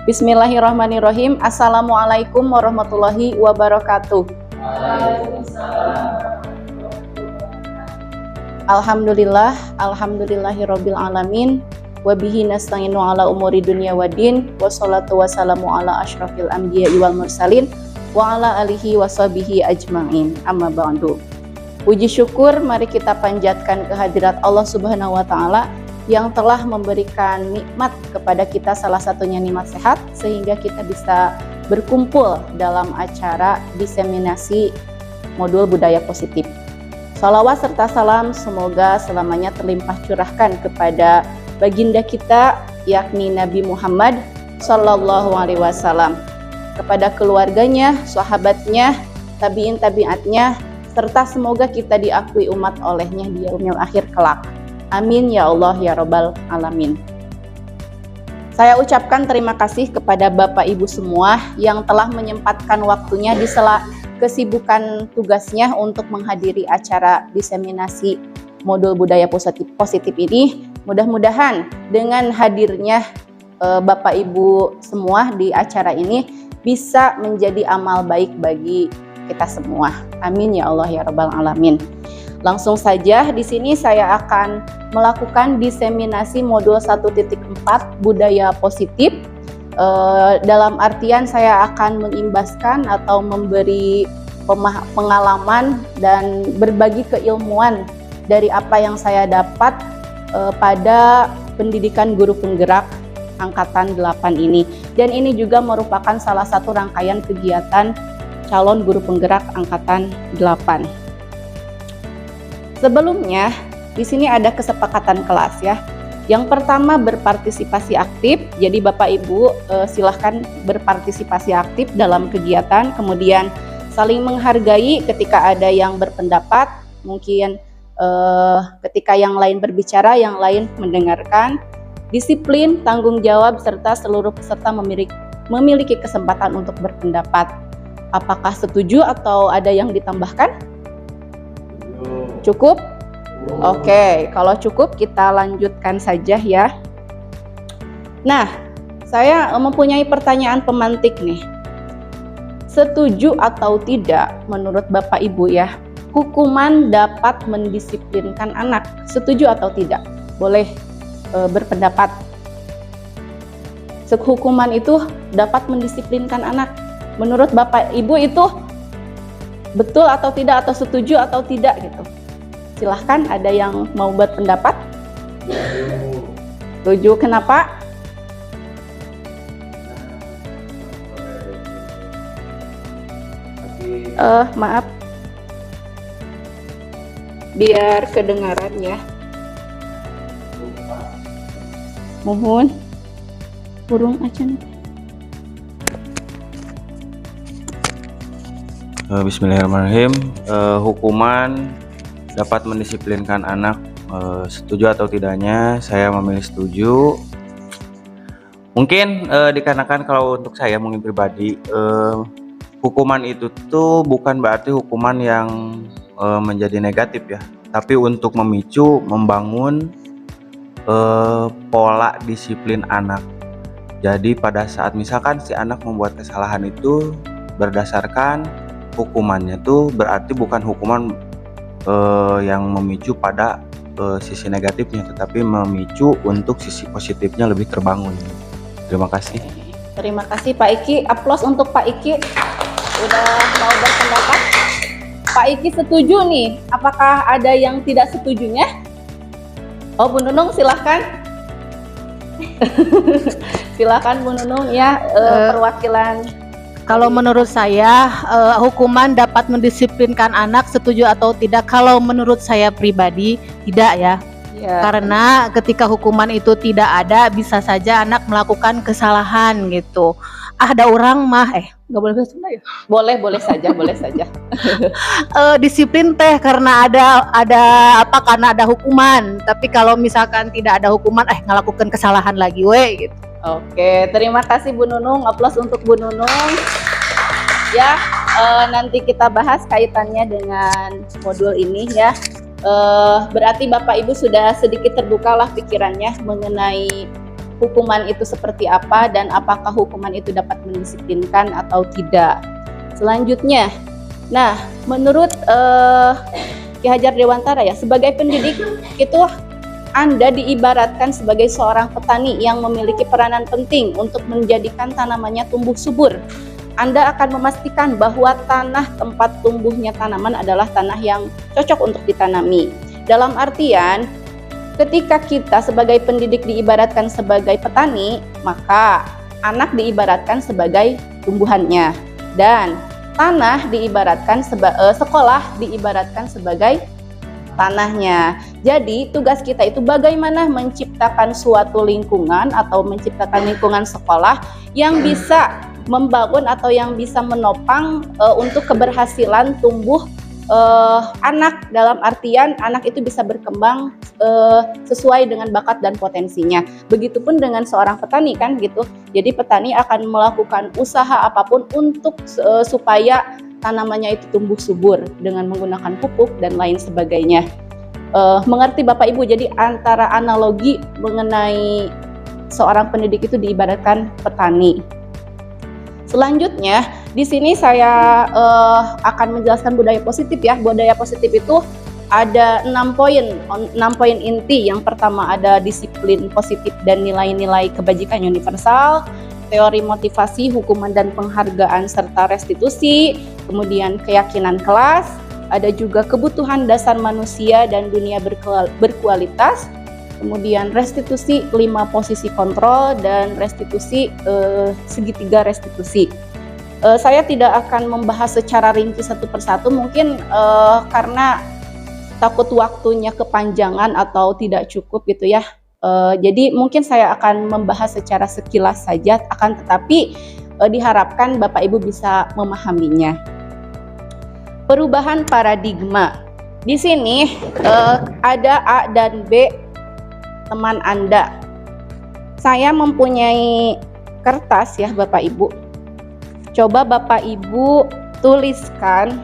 Bismillahirrahmanirrahim. Assalamualaikum warahmatullahi wabarakatuh. Alhamdulillah, alhamdulillahirabbil alamin. Wa bihi nasta'inu ala umuri dunya waddin. Wassalatu wassalamu ala asyrafil anbiya'i wal mursalin wa ala alihi washabihi ajmain. Amma ba'du. Puji syukur mari kita panjatkan kehadirat Allah Subhanahu wa taala yang telah memberikan nikmat kepada kita, salah satunya nikmat sehat, sehingga kita bisa berkumpul dalam acara diseminasi modul budaya positif. Salawat serta salam semoga selamanya terlimpah curahkan kepada baginda kita, yakni Nabi Muhammad Sallallahu Alaihi Wasallam, kepada keluarganya, sahabatnya, tabiin tabiatnya, serta semoga kita diakui umat olehnya di yaumil akhir kelak. Amin ya Allah ya Rabbal alamin. Saya ucapkan terima kasih kepada Bapak Ibu semua yang telah menyempatkan waktunya di sela kesibukan tugasnya untuk menghadiri acara diseminasi modul budaya positif ini. Mudah-mudahan dengan hadirnya Bapak Ibu semua di acara ini bisa menjadi amal baik bagi kita semua. Amin ya Allah ya Rabbal alamin. Langsung saja di sini saya akan melakukan diseminasi modul 1.4 budaya positif. Dalam artian saya akan mengimbaskan atau memberi pengalaman dan berbagi keilmuan dari apa yang saya dapat pada pendidikan guru penggerak angkatan 8 ini. Dan ini juga merupakan salah satu rangkaian kegiatan calon guru penggerak angkatan 8. Sebelumnya, di sini ada kesepakatan kelas ya. Yang pertama berpartisipasi aktif. Jadi Bapak Ibu silahkan berpartisipasi aktif dalam kegiatan. Kemudian saling menghargai ketika ada yang berpendapat. Mungkin ketika yang lain berbicara, yang lain mendengarkan. Disiplin, tanggung jawab, serta seluruh peserta memiliki kesempatan untuk berpendapat. Apakah setuju atau ada yang ditambahkan? Cukup? Oke, kalau cukup kita lanjutkan saja ya. Nah, saya mempunyai pertanyaan pemantik nih. Setuju atau tidak menurut Bapak Ibu ya, hukuman dapat mendisiplinkan anak? Setuju atau tidak? Boleh berpendapat. Hukuman itu dapat mendisiplinkan anak. Menurut Bapak Ibu itu betul atau tidak, atau setuju atau tidak gitu? Silahkan, ada yang mau berpendapat? Setuju. Kenapa? Maaf, biar kedengaran ya. Mohon burung acan. Bismillahirrahmanirrahim. Hukuman dapat mendisiplinkan anak, setuju atau tidaknya? Saya memilih setuju. Mungkin dikarenakan kalau untuk saya mungkin pribadi, hukuman itu tuh bukan berarti hukuman yang menjadi negatif ya, tapi untuk memicu, membangun pola disiplin anak. Jadi pada saat misalkan si anak membuat kesalahan itu, berdasarkan hukumannya tuh berarti bukan hukuman yang memicu pada sisi negatifnya, tetapi memicu untuk sisi positifnya lebih terbangun. Terima kasih. Terima kasih Pak Iki. Aplaus untuk Pak Iki udah mau berpendapat. Pak Iki setuju nih. Apakah ada yang tidak setujunya? Oh, Bu Nunung silahkan. Silahkan Bu Nunung ya, perwakilan. Kalau menurut saya hukuman dapat mendisiplinkan anak, setuju atau tidak? Kalau menurut saya pribadi tidak ya. Karena ketika hukuman itu tidak ada, bisa saja anak melakukan kesalahan gitu. Ada orang mah nggak boleh bahasa Sunda ya? Boleh saja, boleh saja. Disiplin teh karena karena ada hukuman. Tapi kalau misalkan tidak ada hukuman, ngelakukan kesalahan lagi gitu. Oke, terima kasih Bu Nunung. Aplaus untuk Bu Nunung. Ya, nanti kita bahas kaitannya dengan modul ini ya. Berarti Bapak Ibu sudah sedikit terbukalah pikirannya mengenai hukuman itu seperti apa dan apakah hukuman itu dapat mendisiplinkan atau tidak. Selanjutnya, nah menurut Ki Hajar Dewantara ya, sebagai pendidik itu Anda diibaratkan sebagai seorang petani yang memiliki peranan penting untuk menjadikan tanamannya tumbuh subur. Anda akan memastikan bahwa tanah tempat tumbuhnya tanaman adalah tanah yang cocok untuk ditanami. Dalam artian, ketika kita sebagai pendidik diibaratkan sebagai petani, maka anak diibaratkan sebagai tumbuhannya, dan tanah diibaratkan sekolah diibaratkan sebagai tanahnya. Jadi tugas kita itu bagaimana menciptakan suatu lingkungan atau menciptakan lingkungan sekolah yang bisa membangun atau yang bisa menopang untuk keberhasilan tumbuh anak, dalam artian anak itu bisa berkembang sesuai dengan bakat dan potensinya. Begitupun dengan seorang petani kan gitu. Jadi petani akan melakukan usaha apapun untuk supaya tanamannya itu tumbuh subur dengan menggunakan pupuk dan lain sebagainya. Mengerti Bapak Ibu? Jadi antara analogi mengenai seorang pendidik itu diibaratkan petani. Selanjutnya, di sini saya akan menjelaskan budaya positif ya. Budaya positif itu ada 6 poin inti. Yang pertama ada disiplin positif dan nilai-nilai kebajikan universal, teori motivasi, hukuman dan penghargaan serta restitusi, kemudian keyakinan kelas, ada juga kebutuhan dasar manusia dan dunia berkualitas, kemudian restitusi 5 posisi kontrol, dan restitusi segitiga restitusi. Saya tidak akan membahas secara rinci satu persatu, mungkin karena takut waktunya kepanjangan atau tidak cukup gitu ya. Jadi mungkin saya akan membahas secara sekilas saja, akan tetapi diharapkan Bapak Ibu bisa memahaminya. Perubahan paradigma. Di sini ada A dan B teman Anda. Saya mempunyai kertas ya Bapak Ibu. Coba Bapak Ibu tuliskan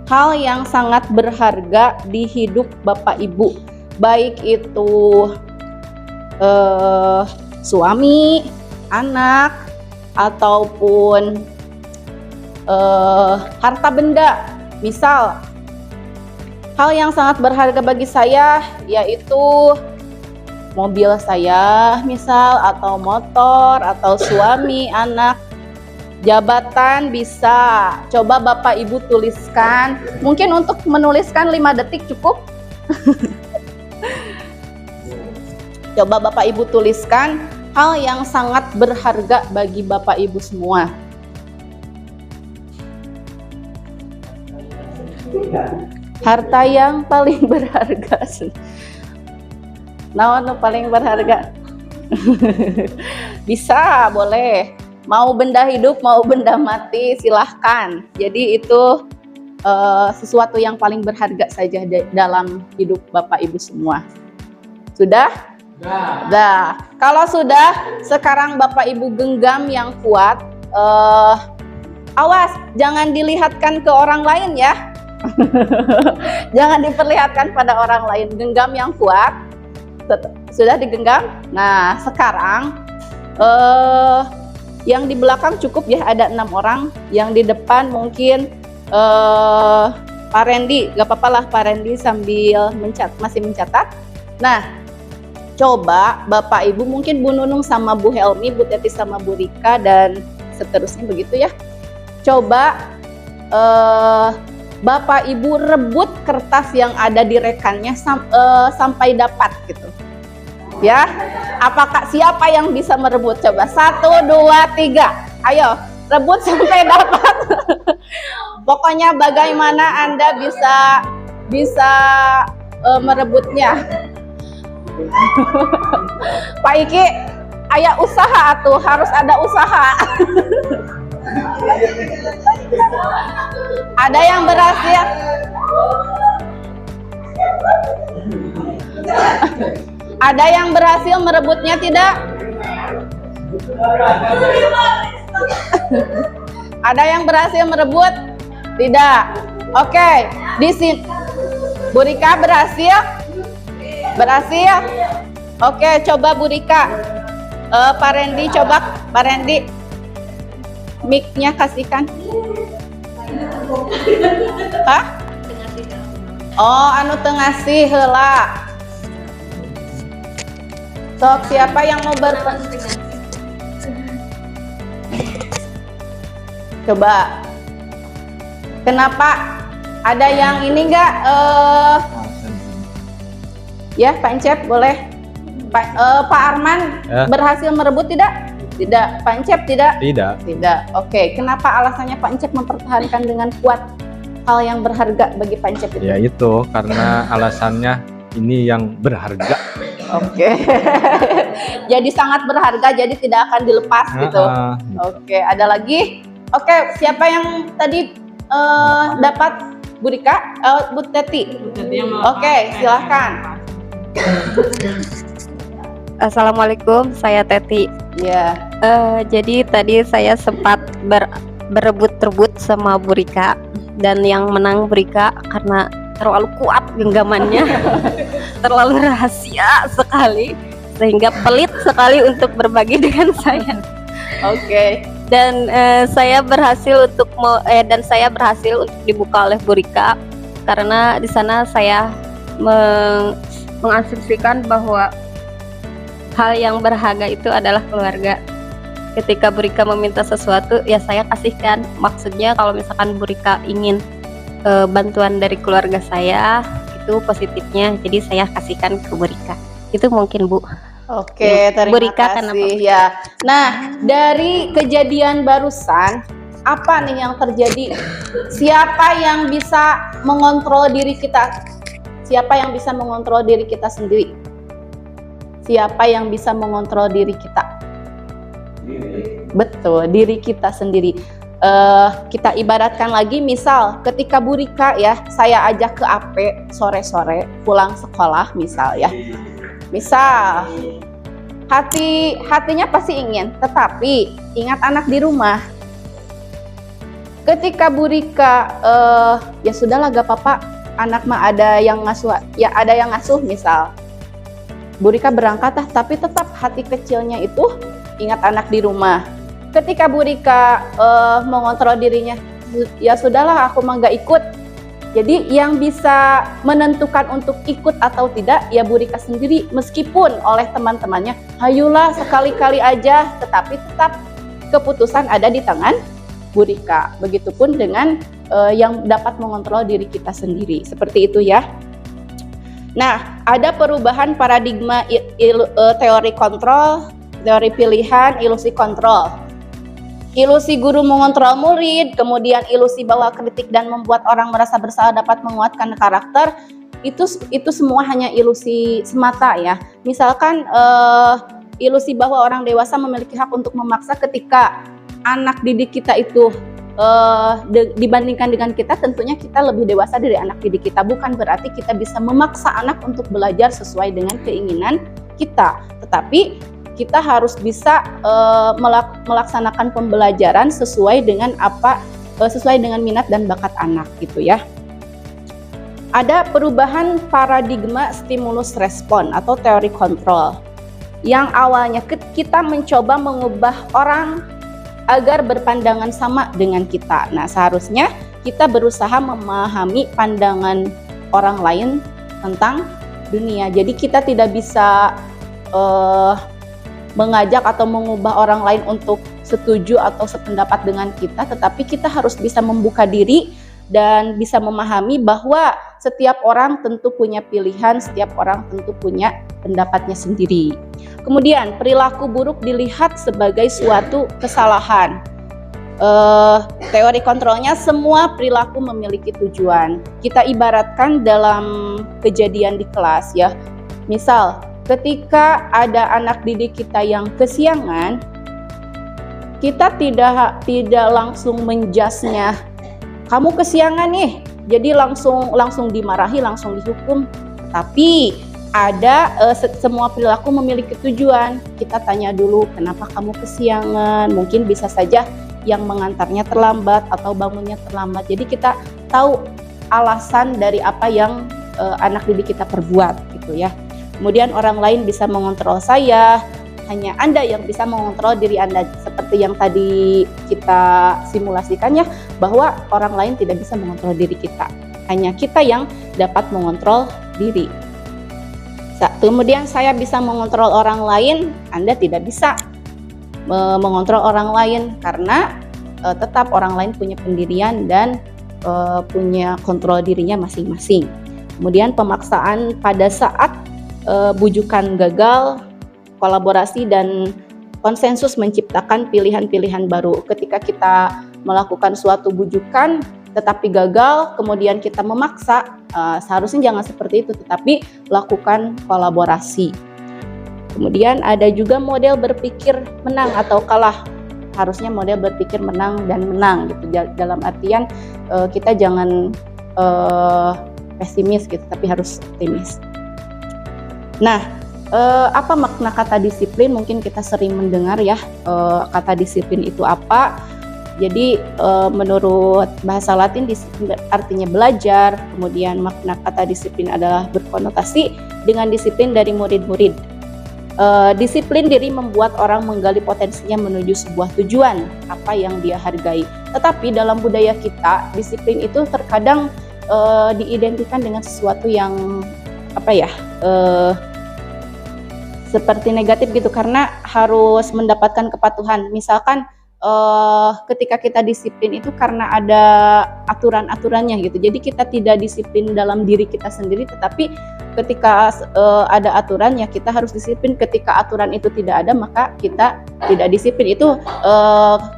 hal yang sangat berharga di hidup Bapak Ibu. Baik itu suami, anak, ataupun harta benda. Misal, hal yang sangat berharga bagi saya yaitu mobil saya misal, atau motor, atau suami, anak, jabatan bisa. Coba Bapak Ibu tuliskan. Mungkin untuk menuliskan 5 detik cukup. Coba Bapak Ibu tuliskan hal yang sangat berharga bagi Bapak Ibu semua. Harta yang paling berharga. Nah, paling berharga. Bisa, boleh. Mau benda hidup, mau benda mati, silahkan. Jadi itu sesuatu yang paling berharga saja dalam hidup Bapak Ibu semua. Sudah? Sudah. Kalau sudah, sekarang Bapak Ibu genggam yang kuat. Awas, jangan dilihatkan ke orang lain ya. Jangan diperlihatkan pada orang lain. Genggam yang kuat. Sudah digenggam? Nah, sekarang yang di belakang cukup ya, ada 6 orang. Yang di depan mungkin Pak Randy, gak apa-apa lah Pak Randy sambil masih mencatat. Nah, coba Bapak Ibu, mungkin Bu Nunung sama Bu Helmi, Bu Teti sama Bu Rika, dan seterusnya begitu ya. Coba Bapak Ibu rebut kertas yang ada di rekannya sampai dapat gitu. Ya, apakah siapa yang bisa merebut? Coba 1, 2, 3. Ayo, rebut sampai dapat. Pokoknya bagaimana Anda bisa merebutnya. Pak Iki, aya usaha tuh, harus ada usaha. Ada yang berhasil? Ada yang berhasil merebutnya tidak? Ada yang berhasil merebut? Tidak. Oke, di sini Bu Rika berhasil? Berhasil? Oke, coba Bu Rika. Pak Randy, coba Pak Randy mic-nya kasihkan. Hah? Oh, anu teu ngasih heula. Sok, siapa yang mau Coba. Kenapa? Ada yang ini enggak? Ya, Pak Encep boleh. Pak Arman berhasil merebut tidak? Tidak. Pak Encep tidak? Tidak. Tidak. Oke. Kenapa alasannya Pak Encep mempertahankan dengan kuat hal yang berharga bagi Pak Encep itu? Ya itu karena alasannya ini yang berharga. Oke. Jadi sangat berharga, jadi tidak akan dilepas gitu. Oke. Ada lagi? Oke. Siapa yang tadi dapat Bu Rika? Bu Teti. Oke, silahkan. Assalamualaikum, saya Teti. Ya. Jadi tadi saya sempat berebut-rebut sama Bu Rika, dan yang menang Bu Rika karena terlalu kuat genggamannya, terlalu rahasia sekali, sehingga pelit sekali untuk berbagi dengan saya. Oke. Dan saya berhasil untuk dibuka oleh Bu Rika, karena di sana saya mengasumsikan bahwa hal yang berharga itu adalah keluarga. Ketika Bu Rika meminta sesuatu, ya saya kasihkan. Maksudnya kalau misalkan Bu Rika ingin bantuan dari keluarga saya, itu positifnya, jadi saya kasihkan ke Bu Rika. Itu mungkin, Bu. Oke, terima Bu Rika, kasih ya. Nah, dari kejadian barusan, apa nih yang terjadi? Siapa yang bisa mengontrol diri kita? Siapa yang bisa mengontrol diri kita sendiri? Siapa yang bisa mengontrol diri kita? Betul, diri kita sendiri. Kita ibaratkan lagi, misal ketika Bu Rika ya, saya ajak ke AP sore-sore pulang sekolah misal ya. Misal hatinya pasti ingin, tetapi ingat anak di rumah. Ketika Bu Rika ya sudahlah gak apa-apa, anak mah ada yang ngasuh, ya ada yang ngasuh misal. Bu Rika berangkat tapi tetap hati kecilnya itu ingat anak di rumah. Ketika Bu Rika mengontrol dirinya, ya sudahlah aku mah gak ikut. Jadi yang bisa menentukan untuk ikut atau tidak ya Bu Rika sendiri, meskipun oleh teman-temannya, hayulah sekali-kali aja, tetapi tetap keputusan ada di tangan Bu Rika. Begitupun dengan yang dapat mengontrol diri kita sendiri, seperti itu ya. Nah, ada perubahan paradigma teori kontrol, teori pilihan, ilusi kontrol. Ilusi guru mengontrol murid, kemudian ilusi bahwa kritik dan membuat orang merasa bersalah dapat menguatkan karakter, itu semua hanya ilusi semata ya. Misalkan ilusi bahwa orang dewasa memiliki hak untuk memaksa ketika anak didik kita itu dibandingkan dengan kita, tentunya kita lebih dewasa dari anak didik kita. Bukan berarti kita bisa memaksa anak untuk belajar sesuai dengan keinginan kita, tetapi kita harus bisa melaksanakan pembelajaran sesuai dengan sesuai dengan minat dan bakat anak gitu ya. Ada perubahan paradigma stimulus respon atau teori kontrol. Yang awalnya kita mencoba mengubah orang agar berpandangan sama dengan kita. Nah, seharusnya kita berusaha memahami pandangan orang lain tentang dunia. Jadi kita tidak bisa mengajak atau mengubah orang lain untuk setuju atau sependapat dengan kita, tetapi kita harus bisa membuka diri dan bisa memahami bahwa setiap orang tentu punya pilihan, setiap orang tentu punya pendapatnya sendiri. Kemudian perilaku buruk dilihat sebagai suatu kesalahan. Teori kontrolnya, semua perilaku memiliki tujuan. Kita ibaratkan dalam kejadian di kelas ya. Misal ketika ada anak didik kita yang kesiangan, kita tidak langsung menjudge-nya, kamu kesiangan nih, jadi langsung dimarahi, langsung dihukum. Tapi ada semua perilaku memiliki tujuan. Kita tanya dulu, kenapa kamu kesiangan? Mungkin bisa saja yang mengantarnya terlambat atau bangunnya terlambat. Jadi kita tahu alasan dari apa yang anak didik kita perbuat gitu ya. Kemudian orang lain bisa mengontrol saya, hanya Anda yang bisa mengontrol diri Anda. Seperti yang tadi kita simulasikan ya, bahwa orang lain tidak bisa mengontrol diri kita. Hanya kita yang dapat mengontrol diri. Kemudian saya bisa mengontrol orang lain, Anda tidak bisa mengontrol orang lain karena tetap orang lain punya pendirian dan punya kontrol dirinya masing-masing. Kemudian pemaksaan pada saat bujukan gagal, kolaborasi dan konsensus menciptakan pilihan-pilihan baru. Ketika kita melakukan suatu bujukan tetapi gagal, kemudian kita memaksa, seharusnya jangan seperti itu, tetapi lakukan kolaborasi. Kemudian ada juga model berpikir menang atau kalah. Harusnya model berpikir menang dan menang gitu. Dalam artian kita jangan pesimis gitu, tapi harus optimis. Nah, apa makna kata disiplin? Mungkin kita sering mendengar ya, kata disiplin itu apa. Jadi menurut bahasa Latin disiplin artinya belajar. Kemudian makna kata disiplin adalah berkonotasi dengan disiplin dari murid-murid. Disiplin diri membuat orang menggali potensinya menuju sebuah tujuan apa yang dia hargai. Tetapi dalam budaya kita, disiplin itu terkadang diidentikan dengan sesuatu yang seperti negatif gitu, karena harus mendapatkan kepatuhan. Misalkan ketika kita disiplin itu karena ada aturan-aturannya gitu. Jadi kita tidak disiplin dalam diri kita sendiri, tetapi ketika ada aturan ya kita harus disiplin. Ketika aturan itu tidak ada maka kita tidak disiplin. Itu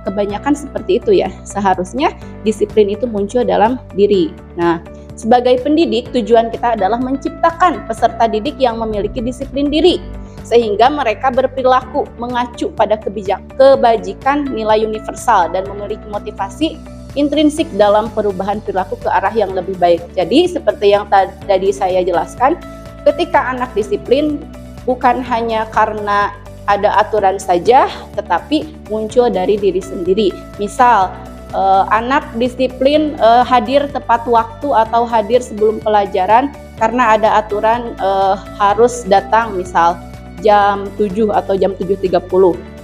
kebanyakan seperti itu ya. Seharusnya disiplin itu muncul dalam diri. Nah, sebagai pendidik tujuan kita adalah menciptakan peserta didik yang memiliki disiplin diri, sehingga mereka berperilaku mengacu pada kebajikan nilai universal dan memiliki motivasi intrinsik dalam perubahan perilaku ke arah yang lebih baik. Jadi seperti yang tadi saya jelaskan, ketika anak disiplin bukan hanya karena ada aturan saja, tetapi muncul dari diri sendiri. Misal anak disiplin hadir tepat waktu atau hadir sebelum pelajaran karena ada aturan harus datang misal jam 7 atau jam 7.30.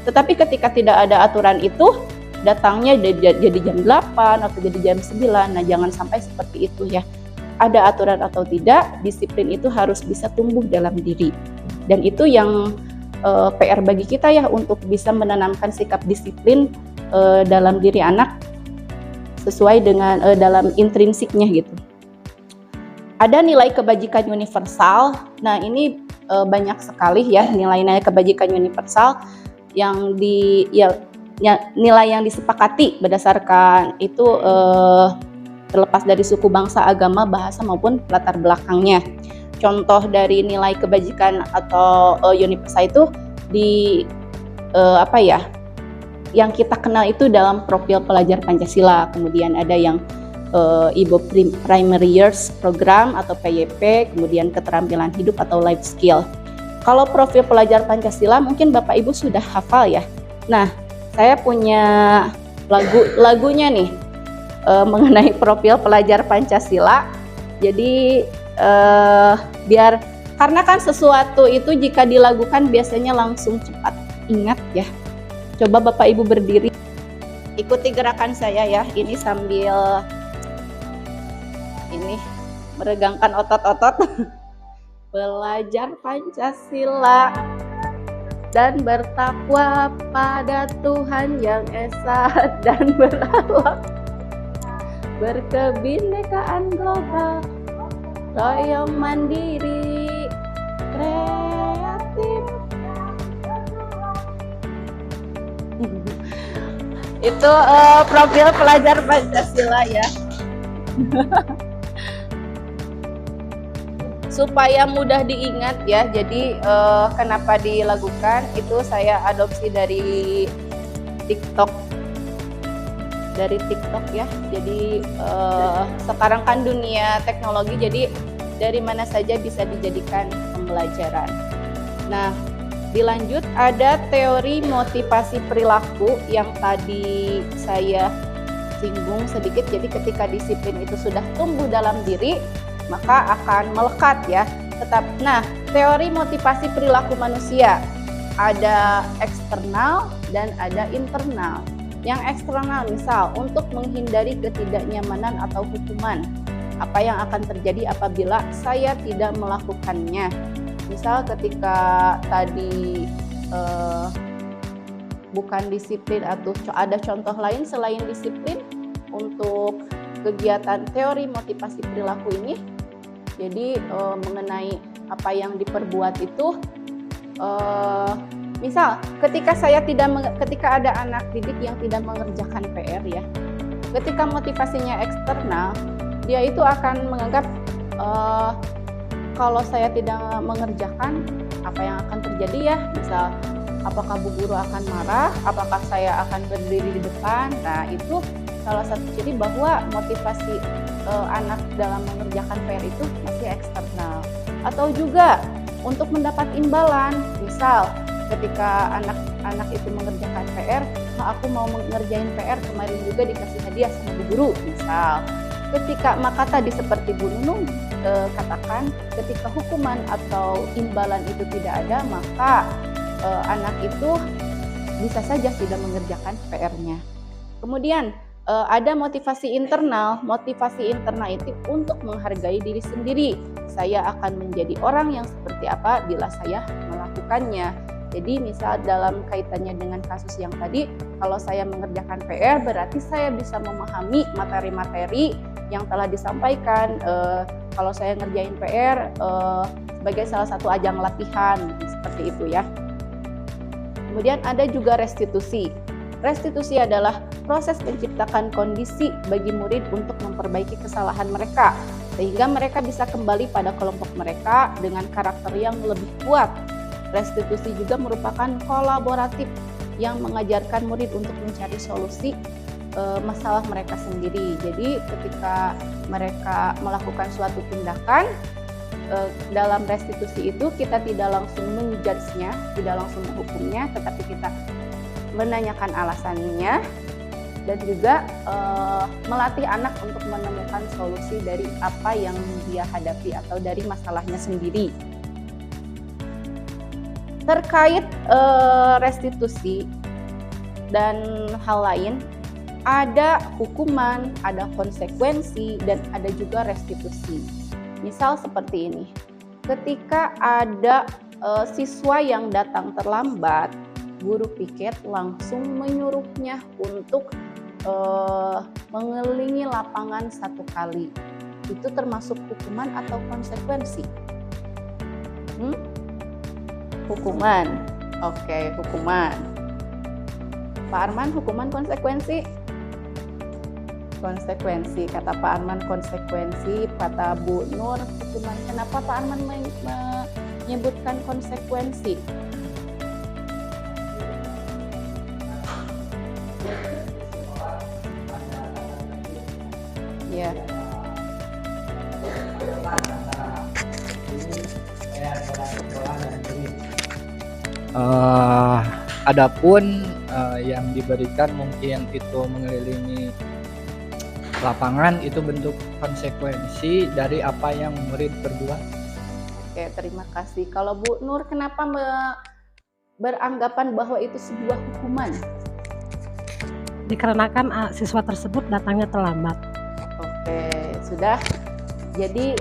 Tetapi ketika tidak ada aturan itu, datangnya jadi jam 8 atau jadi jam 9. Nah, jangan sampai seperti itu ya. Ada aturan atau tidak, disiplin itu harus bisa tumbuh dalam diri. Dan itu yang PR bagi kita ya, untuk bisa menanamkan sikap disiplin dalam diri anak sesuai dengan dalam intrinsiknya gitu. Ada nilai kebajikan universal. Nah, ini banyak sekali ya nilai-nilai kebajikan universal yang nilai yang disepakati berdasarkan itu terlepas dari suku, bangsa, agama, bahasa maupun latar belakangnya. Contoh dari nilai kebajikan atau universal itu yang kita kenal itu dalam profil pelajar Pancasila. Kemudian ada yang Ibu Primary Years Program atau PYP, kemudian keterampilan hidup atau life skill. Kalau profil pelajar Pancasila mungkin Bapak Ibu sudah hafal ya. Nah, saya punya lagunya nih mengenai profil pelajar Pancasila. Jadi karena kan sesuatu itu jika dilakukan biasanya langsung cepat ingat ya. Coba Bapak Ibu berdiri, ikuti gerakan saya ya. Ini sambil meregangkan otot-otot. Belajar Pancasila dan bertakwa pada Tuhan yang esa dan berakhlak, berkebinekaan global, royong mandiri, kreatif. Itu profil pelajar Pancasila ya. Supaya mudah diingat ya, jadi kenapa dilakukan itu saya adopsi dari TikTok ya. Jadi sekarang kan dunia teknologi, jadi dari mana saja bisa dijadikan pembelajaran. Nah, dilanjut ada teori motivasi perilaku yang tadi saya singgung sedikit. Jadi ketika disiplin itu sudah tumbuh dalam diri, maka akan melekat ya. Nah, teori motivasi perilaku manusia. ada eksternal dan ada internal. Yang eksternal misal untuk menghindari ketidaknyamanan atau hukuman. Apa yang akan terjadi apabila saya tidak melakukannya? Misal ketika tadi bukan disiplin atau ada contoh lain selain disiplin untuk kegiatan teori motivasi perilaku ini. Jadi mengenai apa yang diperbuat itu, misal ketika ada anak didik yang tidak mengerjakan PR ya, ketika motivasinya eksternal, dia itu akan menganggap kalau saya tidak mengerjakan, apa yang akan terjadi ya? Misal, apakah bu guru akan marah? Apakah saya akan berdiri di depan? Nah, itu salah satu ciri bahwa motivasi anak dalam mengerjakan PR itu masih eksternal. Atau juga untuk mendapat imbalan, misal ketika anak itu mengerjakan PR, aku mau mengerjain PR, kemarin juga dikasih hadiah sama bu guru, misal. Ketika maka tadi seperti Bu Nunung katakan, ketika hukuman atau imbalan itu tidak ada, maka anak itu bisa saja tidak mengerjakan PR-nya. Kemudian ada motivasi internal. Motivasi internal itu untuk menghargai diri sendiri. Saya akan menjadi orang yang seperti apa bila saya melakukannya. Jadi misal dalam kaitannya dengan kasus yang tadi, kalau saya mengerjakan PR berarti saya bisa memahami materi-materi yang telah disampaikan. Kalau saya ngerjain PR sebagai salah satu ajang latihan, seperti itu ya. Kemudian ada juga restitusi. Restitusi adalah proses menciptakan kondisi bagi murid untuk memperbaiki kesalahan mereka, sehingga mereka bisa kembali pada kelompok mereka dengan karakter yang lebih kuat. Restitusi juga merupakan kolaboratif yang mengajarkan murid untuk mencari solusi masalah mereka sendiri. Jadi ketika mereka melakukan suatu tindakan, dalam restitusi itu kita tidak langsung menjudge-nya, tidak langsung menghukumnya, tetapi kita menanyakan alasannya dan juga melatih anak untuk menemukan solusi dari apa yang dia hadapi atau dari masalahnya sendiri. Terkait restitusi dan hal lain, ada hukuman, ada konsekuensi, dan ada juga restitusi. Misal seperti ini, ketika ada siswa yang datang terlambat, guru piket langsung menyuruhnya untuk mengelilingi lapangan 1 kali. Itu termasuk hukuman atau konsekuensi? Hukuman. Oke, hukuman. Pak Arman, hukuman konsekuensi? Konsekuensi, kata Pak Arman konsekuensi, kata Bu Nur hukuman. Kenapa Pak Arman menyebutkan konsekuensi? Ya. Adapun yang diberikan mungkin itu mengelilingi lapangan, itu bentuk konsekuensi dari apa yang murid perbuat. Oke, terima kasih. Kalau Bu Nur, kenapa beranggapan bahwa itu sebuah hukuman? Dikarenakan siswa tersebut datangnya terlambat. Oke, sudah. Jadi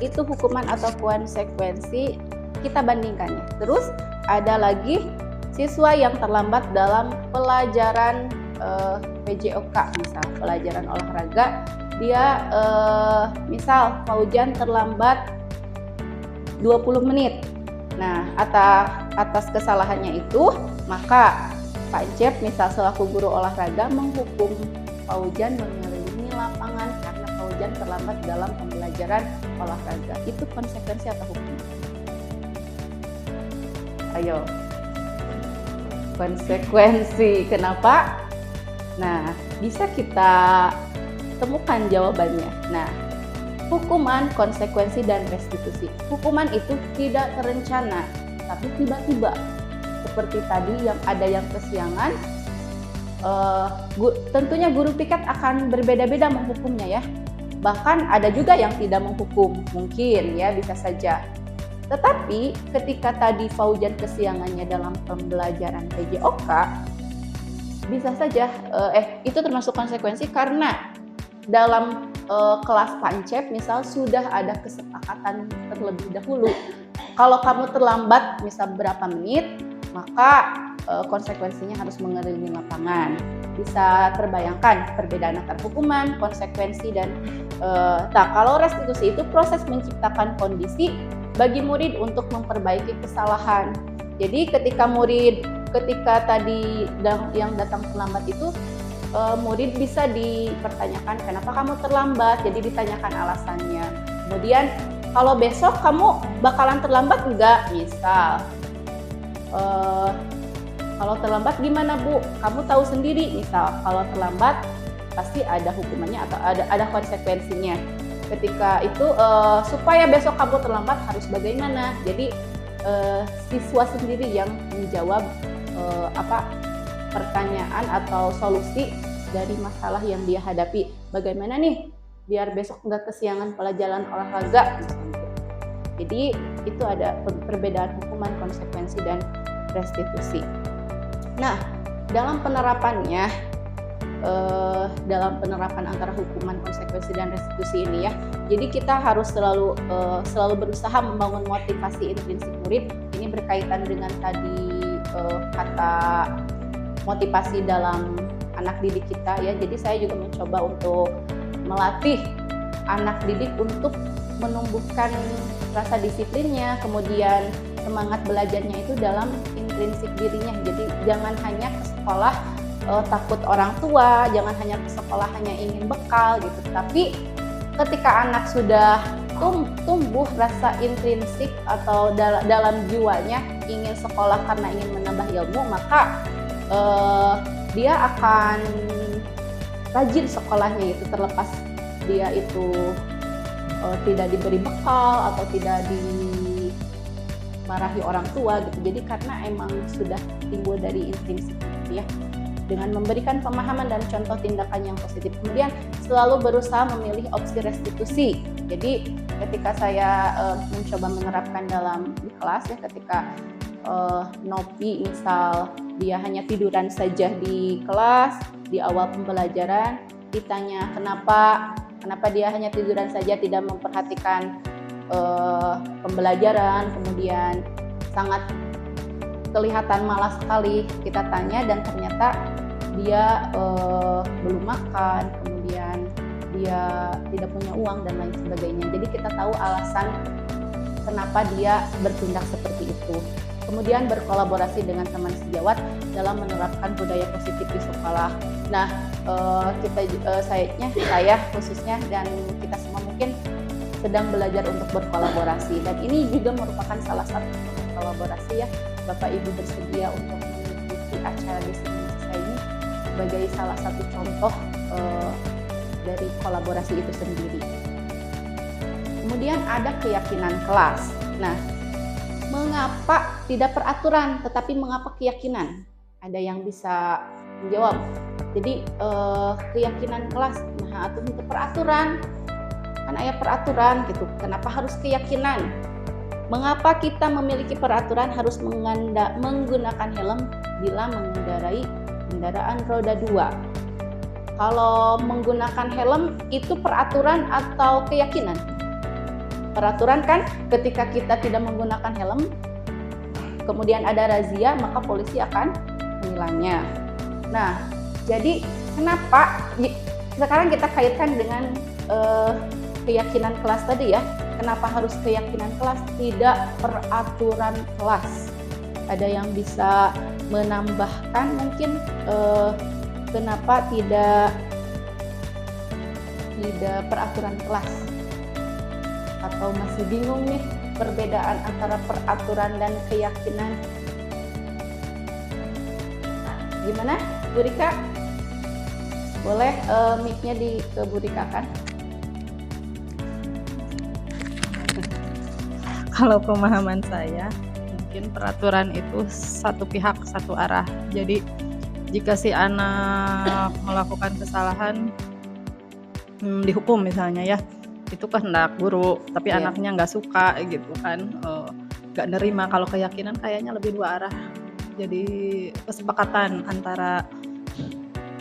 itu hukuman atau konsekuensi, kita bandingkannya. Terus ada lagi siswa yang terlambat dalam pelajaran PJOK, misal pelajaran olahraga. Dia misal Faujan terlambat 20 menit. Nah, atas kesalahannya itu, maka Pak Jeb misal selaku guru olahraga menghukum Faujan mengelilingi lapangan karena Faujan terlambat dalam pembelajaran olahraga. Itu konsekuensi atau hukum? Ayo. Konsekuensi. Kenapa? Nah, bisa kita temukan jawabannya. Nah, hukuman, konsekuensi, dan restitusi. Hukuman itu tidak terencana, tapi tiba-tiba. Seperti tadi yang ada yang kesiangan, tentunya guru piket akan berbeda-beda menghukumnya ya. Bahkan ada juga yang tidak menghukum, mungkin ya bisa saja. Tetapi ketika tadi Fauzan kesiangannya dalam pembelajaran PJOK, bisa saja itu termasuk konsekuensi karena dalam kelas pancep misal sudah ada kesepakatan terlebih dahulu. Kalau kamu terlambat misal berapa menit, maka konsekuensinya harus mengelilingi lapangan. Bisa terbayangkan perbedaan antara hukuman, konsekuensi, dan kalau restitusi itu proses menciptakan kondisi bagi murid untuk memperbaiki kesalahan. Jadi ketika tadi yang datang terlambat itu, murid bisa dipertanyakan kenapa kamu terlambat, jadi ditanyakan alasannya. Kemudian kalau besok kamu bakalan terlambat enggak, misal kalau terlambat gimana Bu? Kamu tahu sendiri, misal kalau terlambat pasti ada hukumannya atau ada konsekuensinya. Ketika itu supaya besok kamu terlambat harus bagaimana? Jadi siswa sendiri yang menjawab pertanyaan atau solusi dari masalah yang dia hadapi. Bagaimana nih biar besok nggak kesiangan pelajaran olahraga? Jadi itu ada perbedaan hukuman, konsekuensi, dan restitusi. Nah, dalam penerapannya, dalam penerapan antara hukuman, konsekuensi, dan restitusi ini ya, jadi kita harus selalu berusaha membangun motivasi intrinsik murid. Ini berkaitan dengan tadi kata motivasi dalam anak didik kita ya. Jadi saya juga mencoba untuk melatih anak didik untuk menumbuhkan rasa disiplinnya, kemudian semangat belajarnya itu dalam intrinsik dirinya. Jadi jangan hanya ke sekolah takut orang tua, jangan hanya ke sekolah hanya ingin bekal gitu. Tapi ketika anak sudah tumbuh rasa intrinsik atau dalam jiwanya ingin sekolah karena ingin menambah ilmu, maka dia akan rajin sekolahnya itu, terlepas dia itu tidak diberi bekal atau tidak dimarahi orang tua gitu. Jadi karena emang sudah timbul dari intrinsik gitu ya, dengan memberikan pemahaman dan contoh tindakan yang positif. Kemudian selalu berusaha memilih opsi restitusi. Jadi ketika saya mencoba menerapkan dalam di kelas ya, ketika Nopi misal dia hanya tiduran saja di kelas di awal pembelajaran, ditanya kenapa dia hanya tiduran saja, tidak memperhatikan pembelajaran, kemudian sangat kelihatan malas sekali. Kita tanya dan ternyata dia belum makan, kemudian dia tidak punya uang dan lain sebagainya. Jadi kita tahu alasan kenapa dia bertindak seperti itu. Kemudian berkolaborasi dengan teman sejawat dalam menerapkan budaya positif di sekolah. Nah, saya khususnya dan kita semua mungkin sedang belajar untuk berkolaborasi, dan ini juga merupakan salah satu kolaborasi ya. Bapak Ibu bersedia untuk mengikuti acara diseminasi saya ini sebagai salah satu contoh dari kolaborasi itu sendiri. Kemudian ada keyakinan kelas. Nah, mengapa tidak peraturan tetapi mengapa keyakinan? Ada yang bisa menjawab. Jadi keyakinan kelas, nah atau untuk peraturan, kan ada peraturan gitu. Kenapa harus keyakinan? Mengapa kita memiliki peraturan harus menggunakan helm bila mengendarai kendaraan roda 2? Kalau menggunakan helm itu peraturan atau keyakinan? Peraturan kan, ketika kita tidak menggunakan helm, kemudian ada razia, maka polisi akan menilangnya. Nah, jadi kenapa sekarang kita kaitkan dengan keyakinan kelas tadi ya? Kenapa harus keyakinan kelas, tidak peraturan kelas? Ada yang bisa menambahkan mungkin kenapa tidak peraturan kelas? Atau masih bingung nih perbedaan antara peraturan dan keyakinan? Gimana, Bu Rika? Boleh mic-nya dikeburikakan? Kalau pemahaman saya, mungkin peraturan itu satu pihak, satu arah. Jadi jika si anak melakukan kesalahan, dihukum misalnya ya, itu kehendak guru, tapi anaknya nggak suka gitu kan, nggak nerima. Kalau keyakinan kayaknya lebih dua arah. Jadi kesepakatan antara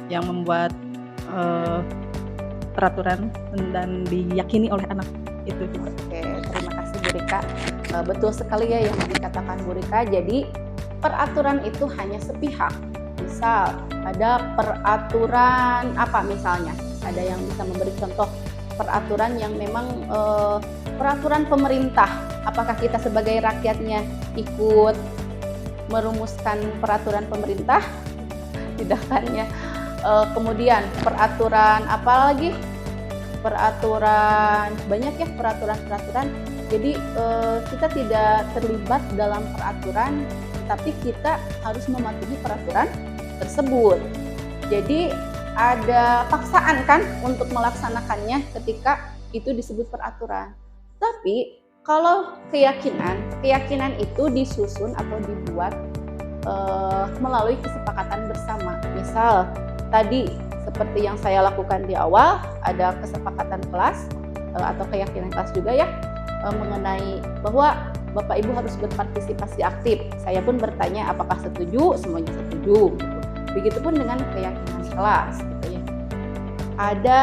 yang membuat peraturan dan diyakini oleh anak itu. Oke, terima kasih Bu Rika. Betul sekali ya yang dikatakan Bu Rika. Jadi peraturan itu hanya sepihak. Misal ada peraturan apa misalnya? Ada yang bisa memberi contoh peraturan yang memang peraturan pemerintah. Apakah kita sebagai rakyatnya ikut merumuskan peraturan pemerintah? Tidak kan ya. Kemudian peraturan apa lagi? Peraturan banyak ya peraturan-peraturan. Jadi kita tidak terlibat dalam peraturan, tapi kita harus mematuhi peraturan tersebut. Jadi ada paksaan kan untuk melaksanakannya ketika itu disebut peraturan. Tapi kalau keyakinan itu disusun atau dibuat melalui kesepakatan bersama. Misal tadi seperti yang saya lakukan di awal, ada kesepakatan kelas atau keyakinan kelas juga ya mengenai bahwa Bapak Ibu harus berpartisipasi aktif. Saya pun bertanya apakah setuju, semuanya setuju. Gitu. Begitupun dengan keyakinan kelas. Gitu ya. Ada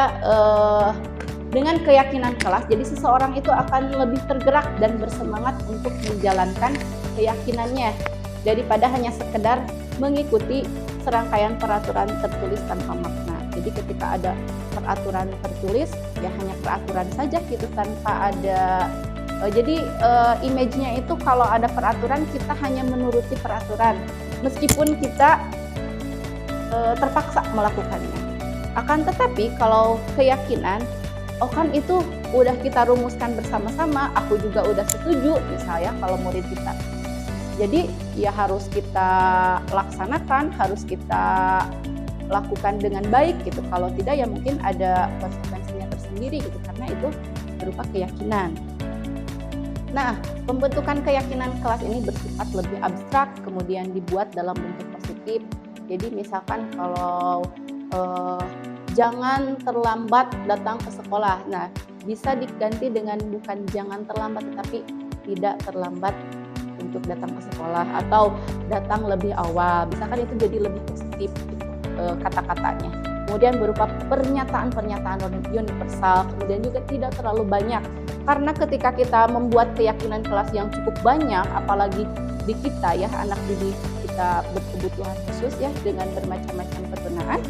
dengan keyakinan kelas, jadi seseorang itu akan lebih tergerak dan bersemangat untuk menjalankan keyakinannya daripada hanya sekedar mengikuti serangkaian peraturan tertulis tanpa makna. Jadi ketika ada peraturan tertulis, ya hanya peraturan saja gitu tanpa ada. Jadi image-nya itu kalau ada peraturan kita hanya menuruti peraturan, meskipun kita terpaksa melakukannya. Akan tetapi kalau keyakinan, oh kan itu udah kita rumuskan bersama-sama, aku juga udah setuju, misalnya kalau murid kita. Jadi ya harus kita laksanakan, harus kita lakukan dengan baik gitu. Kalau tidak ya mungkin ada konsekuensinya tersendiri gitu, karena itu berupa keyakinan. Nah, pembentukan keyakinan kelas ini bersifat lebih abstrak, kemudian dibuat dalam bentuk positif. Jadi misalkan kalau jangan terlambat datang ke sekolah. Nah, bisa diganti dengan bukan jangan terlambat, tetapi tidak terlambat untuk datang ke sekolah atau datang lebih awal. Misalkan itu jadi lebih positif gitu, kata-katanya. Kemudian berupa pernyataan-pernyataan universal, kemudian juga tidak terlalu banyak. Karena ketika kita membuat keyakinan kelas yang cukup banyak, apalagi di kita ya, anak didik kita berkebutuhan khusus ya dengan bermacam-macam ketunaan.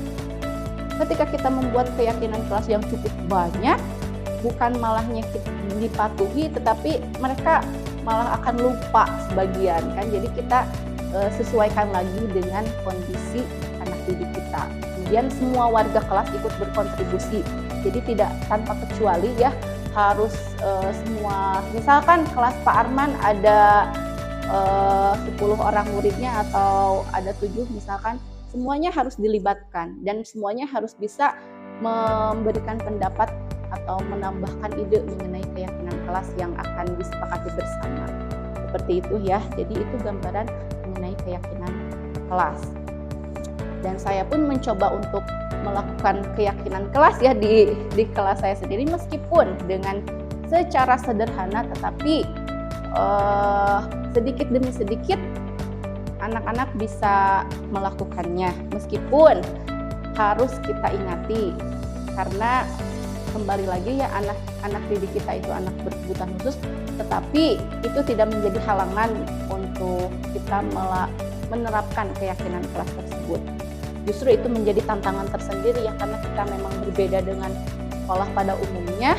Ketika kita membuat keyakinan kelas yang cukup banyak, bukan malahnya kita dipatuhi, tetapi mereka malah akan lupa sebagian kan. Jadi kita sesuaikan lagi dengan kondisi anak didik kita. Kemudian semua warga kelas ikut berkontribusi. Jadi tidak tanpa kecuali ya, harus semua, misalkan kelas Pak Arman ada 10 orang muridnya atau ada 7 misalkan, semuanya harus dilibatkan dan semuanya harus bisa memberikan pendapat atau menambahkan ide mengenai keyakinan kelas yang akan disepakati bersama. Seperti itu ya. Jadi itu gambaran mengenai keyakinan kelas. Dan saya pun mencoba untuk melakukan keyakinan kelas ya di kelas saya sendiri, meskipun dengan secara sederhana, tetapi sedikit demi sedikit anak-anak bisa melakukannya, meskipun harus kita ingati karena kembali lagi ya, anak didik kita itu anak berkebutuhan khusus, tetapi itu tidak menjadi halangan untuk kita menerapkan keyakinan kelas tersebut. Justru itu menjadi tantangan tersendiri ya, karena kita memang berbeda dengan sekolah pada umumnya,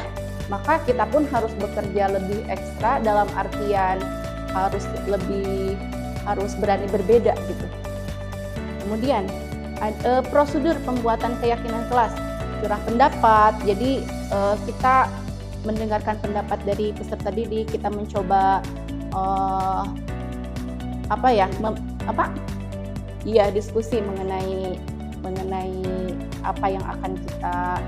maka kita pun harus bekerja lebih ekstra dalam artian harus berani berbeda gitu. Kemudian prosedur pembuatan keyakinan kelas, curah pendapat. Jadi kita mendengarkan pendapat dari peserta didik, kita mencoba diskusi mengenai apa yang akan kita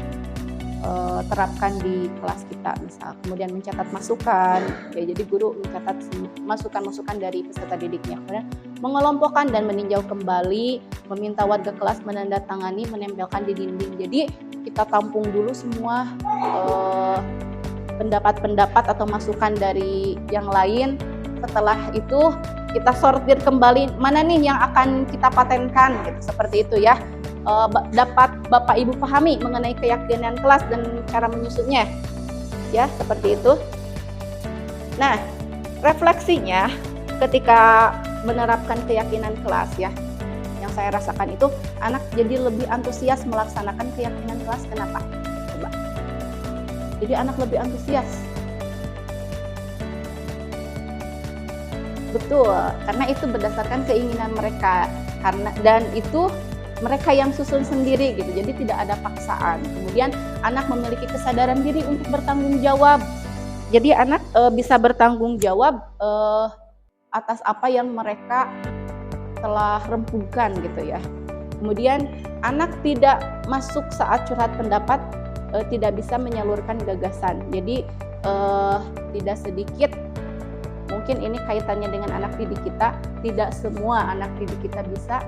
terapkan di kelas kita, misal. Kemudian mencatat masukan, ya, jadi guru mencatat masukan-masukan dari peserta didiknya. Kemudian mengelompokkan dan meninjau kembali, meminta warga kelas menandatangani, menempelkan di dinding. Jadi kita tampung dulu semua pendapat-pendapat atau masukan dari yang lain, setelah itu kita sortir kembali mana nih yang akan kita patenkan gitu, seperti itu ya. Dapat Bapak Ibu pahami mengenai keyakinan kelas dan cara menyusunnya ya, seperti itu. Nah, refleksinya ketika menerapkan keyakinan kelas ya, yang saya rasakan itu anak jadi lebih antusias melaksanakan keyakinan kelas. Kenapa? Coba. Jadi anak lebih antusias. Betul, karena itu berdasarkan keinginan mereka, dan itu mereka yang susun sendiri gitu, jadi tidak ada paksaan. Kemudian anak memiliki kesadaran diri untuk bertanggung jawab. Jadi anak bisa bertanggung jawab atas apa yang mereka telah rempukan gitu ya. Kemudian anak tidak masuk saat curhat pendapat, tidak bisa menyalurkan gagasan. Jadi tidak sedikit, mungkin ini kaitannya dengan anak didik kita, tidak semua anak didik kita bisa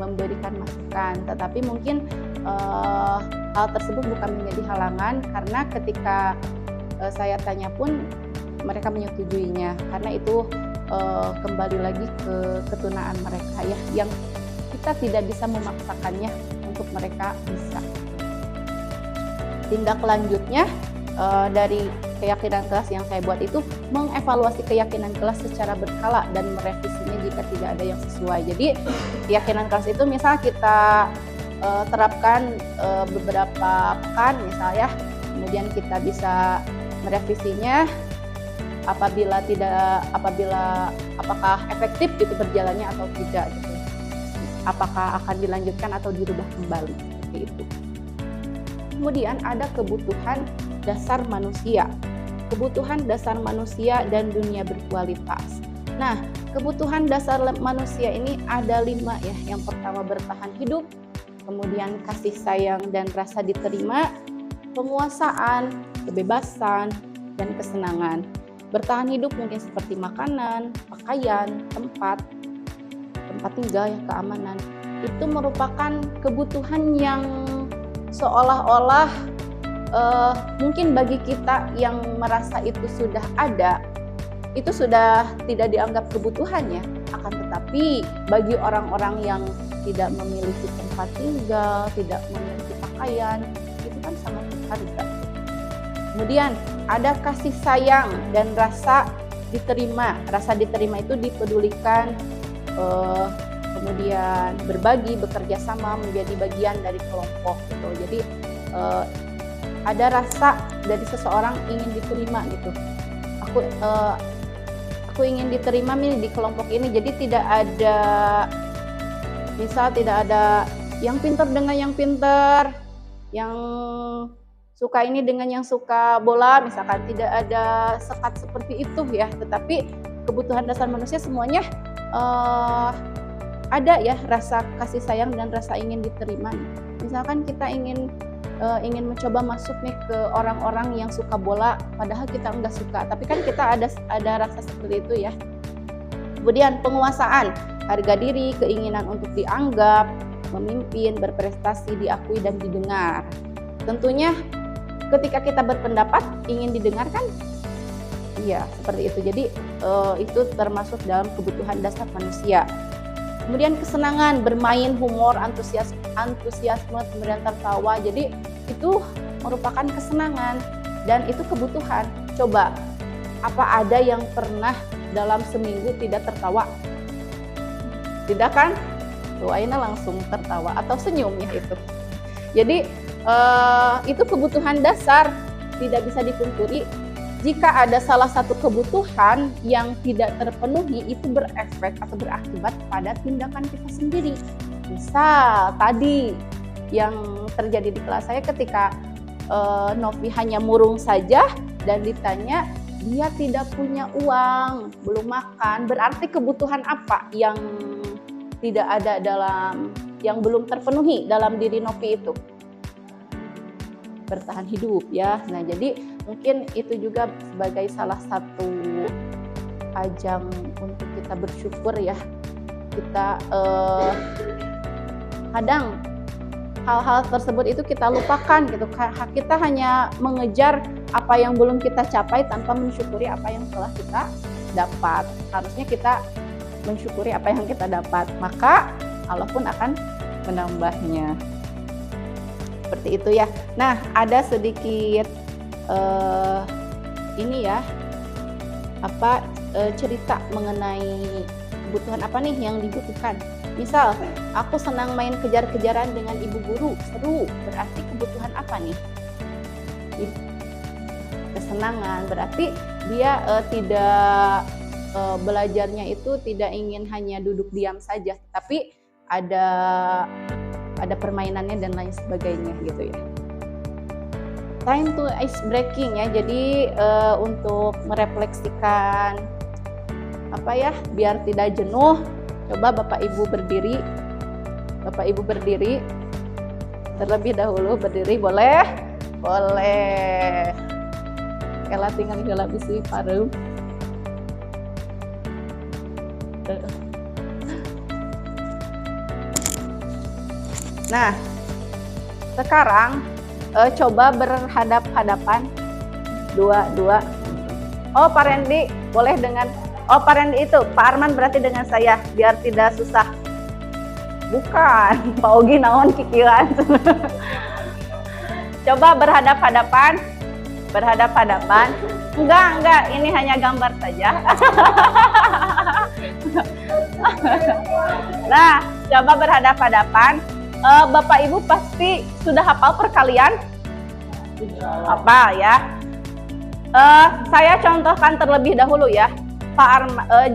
memberikan masukan, tetapi mungkin hal tersebut bukan menjadi halangan, karena ketika saya tanya pun mereka menyetujuinya, karena itu kembali lagi ke ketunaan mereka ya, yang kita tidak bisa memaksakannya untuk mereka bisa. Tindak lanjutnya dari keyakinan kelas yang saya buat itu mengevaluasi keyakinan kelas secara berkala dan merevisinya jika tidak ada yang sesuai. Jadi keyakinan kelas itu misal kita terapkan beberapa pekan misalnya, kemudian kita bisa merevisinya apakah efektif gitu berjalannya atau tidak gitu. Apakah akan dilanjutkan atau dirubah kembali seperti itu. Kemudian ada kebutuhan dasar manusia. Kebutuhan dasar manusia dan dunia berkualitas. Nah, kebutuhan dasar manusia ini ada 5 ya. Yang pertama bertahan hidup, kemudian kasih sayang dan rasa diterima, penguasaan, kebebasan, dan kesenangan. Bertahan hidup mungkin seperti makanan, pakaian, tempat tinggal, ya, keamanan. Itu merupakan kebutuhan yang seolah-olah mungkin bagi kita yang merasa itu sudah ada, itu sudah tidak dianggap kebutuhannya. Akan tetapi bagi orang-orang yang tidak memiliki tempat tinggal, tidak memiliki pakaian, itu kan sangat berharga. Kemudian ada kasih sayang dan rasa diterima. Rasa diterima itu dipedulikan, kemudian berbagi, bekerja sama, menjadi bagian dari kelompok gitu. Jadi ada rasa dari seseorang ingin diterima gitu. Aku ingin diterima nih di kelompok ini. Jadi tidak ada, misal tidak ada yang pintar dengan yang pintar, yang suka ini dengan yang suka bola, misalkan tidak ada sekat seperti itu ya. Tetapi kebutuhan dasar manusia semuanya ada ya, rasa kasih sayang dan rasa ingin diterima. Misalkan kita ingin mencoba masuk nih ke orang-orang yang suka bola, padahal kita enggak suka, tapi kan kita ada rasa seperti itu ya. Kemudian penguasaan, harga diri, keinginan untuk dianggap, memimpin, berprestasi, diakui dan didengar. Tentunya ketika kita berpendapat ingin didengarkan, iya seperti itu. Jadi itu termasuk dalam kebutuhan dasar manusia. Kemudian kesenangan, bermain, humor, antusiasme, kemudian tertawa. Jadi itu merupakan kesenangan dan itu kebutuhan. Coba, apa ada yang pernah dalam seminggu tidak tertawa? Tidak kan? Tuh, Aina langsung tertawa atau senyum ya itu. Jadi itu kebutuhan dasar, tidak bisa dipungkiri. Jika ada salah satu kebutuhan yang tidak terpenuhi, itu berefek atau berakibat pada tindakan kita sendiri. Misal tadi yang terjadi di kelas saya ketika Novi hanya murung saja dan ditanya dia tidak punya uang, belum makan, berarti kebutuhan apa yang tidak ada yang belum terpenuhi dalam diri Novi itu? Bertahan hidup ya. Nah, jadi mungkin itu juga sebagai salah satu ajang untuk kita bersyukur ya. Kita kadang hal-hal tersebut itu kita lupakan gitu. Kita hanya mengejar apa yang belum kita capai tanpa mensyukuri apa yang telah kita dapat. Harusnya kita mensyukuri apa yang kita dapat, maka Allah pun akan menambahnya. Seperti itu ya. Nah, ada sedikit ini ya, cerita mengenai kebutuhan apa nih yang dibutuhkan. Misal, aku senang main kejar-kejaran dengan ibu guru, seru, berarti kebutuhan apa nih? Kesenangan, berarti dia tidak belajarnya itu tidak ingin hanya duduk diam saja, tapi ada permainannya dan lain sebagainya gitu ya. Time to ice breaking ya, jadi untuk merefleksikan biar tidak jenuh, coba Bapak Ibu berdiri terlebih dahulu, berdiri boleh kala tinggal heula bisi pareum. Nah, sekarang coba berhadap-hadapan dua. Oh, Pak Rendi boleh dengan Pak Rendi itu, Pak Arman berarti dengan saya biar tidak susah. Bukan, Pak Ogi naon kikiran. Coba berhadap-hadapan. Enggak, ini hanya gambar saja. Nah, coba berhadap-hadapan. Bapak Ibu pasti sudah hafal perkalian? Apa ya? Saya contohkan terlebih dahulu ya. Pak Arman,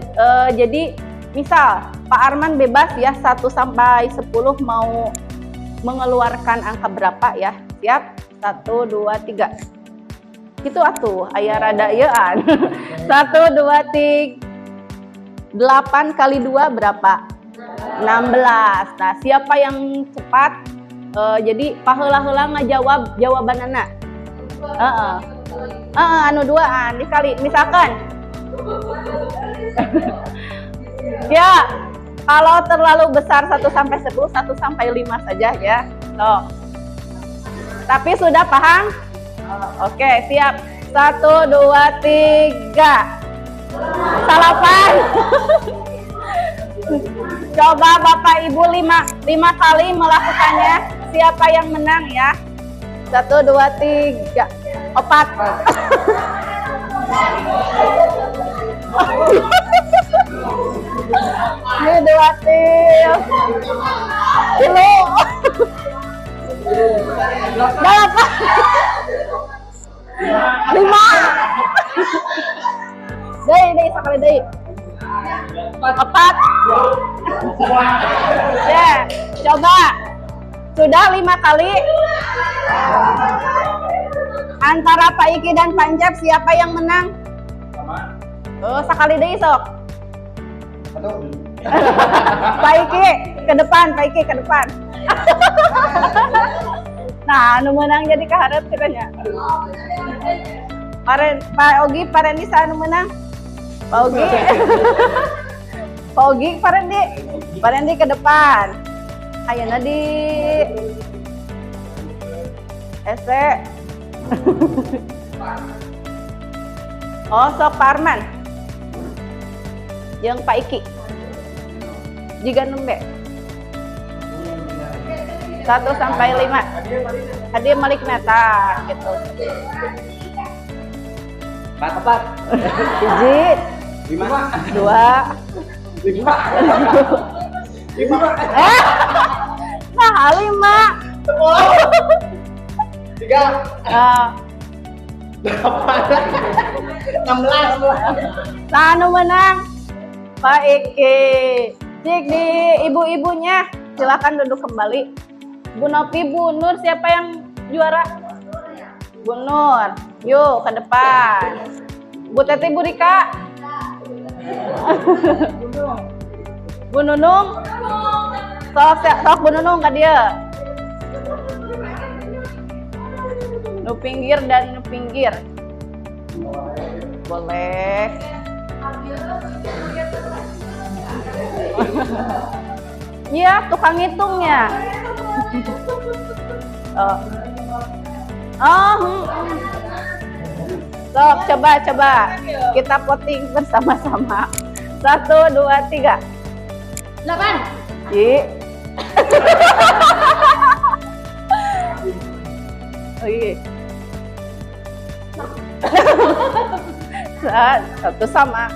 jadi misal Pak Arman bebas ya 1 sampai 10 mau mengeluarkan angka berapa ya? Siap? 1, 2, 3. Gitu atuh, aya rada euan. 1, 2, 3. 8 kali 2 berapa? 16. Nah, siapa yang cepat? Jadi paheula-heula ngajawab jawabanana. Anu duaan dikali misalkan. Ya, kalau terlalu besar 1 sampai 10, 1 sampai 5 saja ya. Tuh. Tapi sudah paham? Oke, siap. 1, 2, 3. Salapan. Coba Bapak Ibu 5 kali melakukannya. Siapa yang menang ya? 1, 2, 3. 4. Ini 2 til. Kilo. 5. Dei sekali dei. 4. Ya, coba. Sudah 5 kali. Antara Pak Iki dan Pak Encep siapa yang menang? Oh, sekali deh sok. Pak Iki ke depan, Pak Iki ke depan. Nah, anu menang jadi kaharep kiranya. Pak Ogi, Pak Rendi anu menang? Pak Ogi. Pak Ogi, Pak Rendi. Pak Rendi ke depan. Ayeuna di Ese. Oh, sok Pak Arman. Jeung Pak Iki. Jiga nembe. 1 sampai 5. Hadiah Malik Neta gitu. 4. 1, 2, 5. Nah, 5. 3. 16. Nah, anu menang Pak Iki. Cik di ibu-ibunya silakan duduk kembali. Bu Nopi, Bu Nur, siapa yang juara? Bu Nur, yuk ke depan. Bu Teti, Bu Rika. Bu Nunung. Sok Bu Nunung ke dia. Nu pinggir dan nu pinggir. Boleh. Iya, tukang ngitungnya. Sok, coba. Kita voting bersama-sama. 1, 2, 3. 8. Satu sama.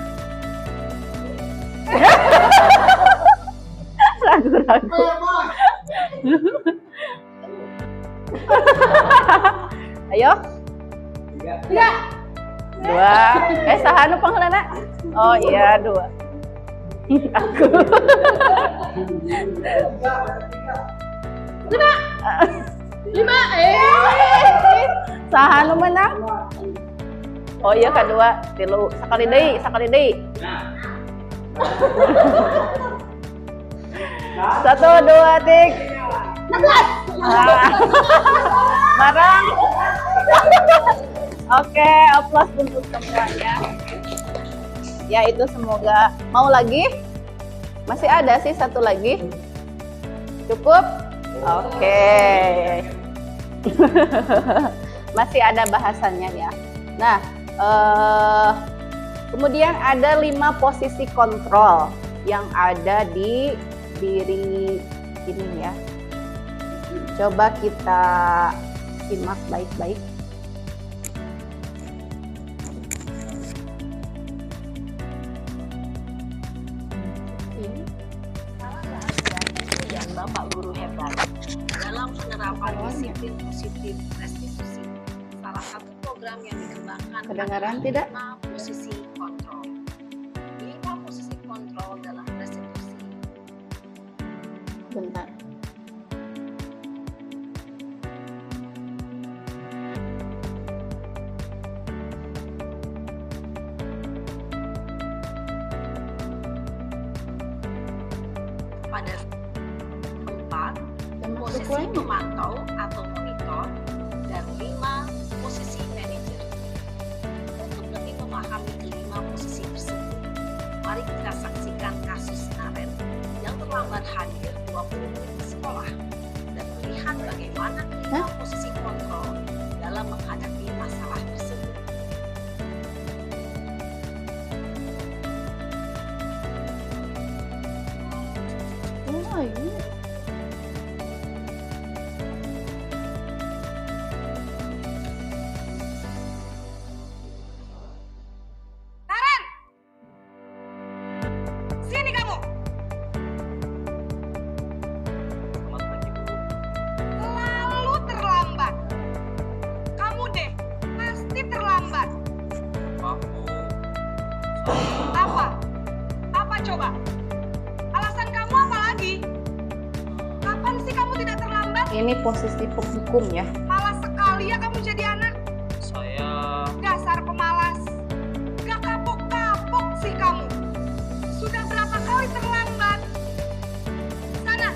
Ragu-ragu. Ayo. 3. 2. Saha nu pangheulana? Oh iya 2. Aku. 5. Saha nu menang? Oh iya kedua, 3. Sakali deui. 1, 2, 3. 16. Barang. Oke, aplaus untuk semuanya. Ya itu semoga. Mau lagi? Masih ada sih satu lagi. Cukup? Oke. Masih ada bahasannya ya. Nah, kemudian ada 5 posisi kontrol yang ada di diri ini ya. Coba kita simak baik-baik. Dan Bapak Guru Hebat dalam penerapan disiplin positif restitusi. Salah satu program yang dikembangkan Kedengaran tidak? 5 posisi kontrol. 5 posisi kontrol dalam restitusi. Bentar. Pada 4, posisi pemantau atau monitor, dan 5, posisi manajer. Untuk lebih memahami kelima posisi tersebut, mari kita saksikan kasus Naren yang terlambat hadir 20 menit ke sekolah dan melihat bagaimana kelima posisi kontrol dalam menghadapi masalah tersebut. Sini kamu. Selalu terlambat. Kamu deh, pasti terlambat. Apa? Apa coba? Alasan kamu apa lagi? Kapan sih kamu tidak terlambat? Ini posisi penghukum ya. Malas sekali ya kamu jadi anak. Saya Dasar pemalas. Gak kapok-kapok sih kamu. Sudah berapa kali terlambat? Sana,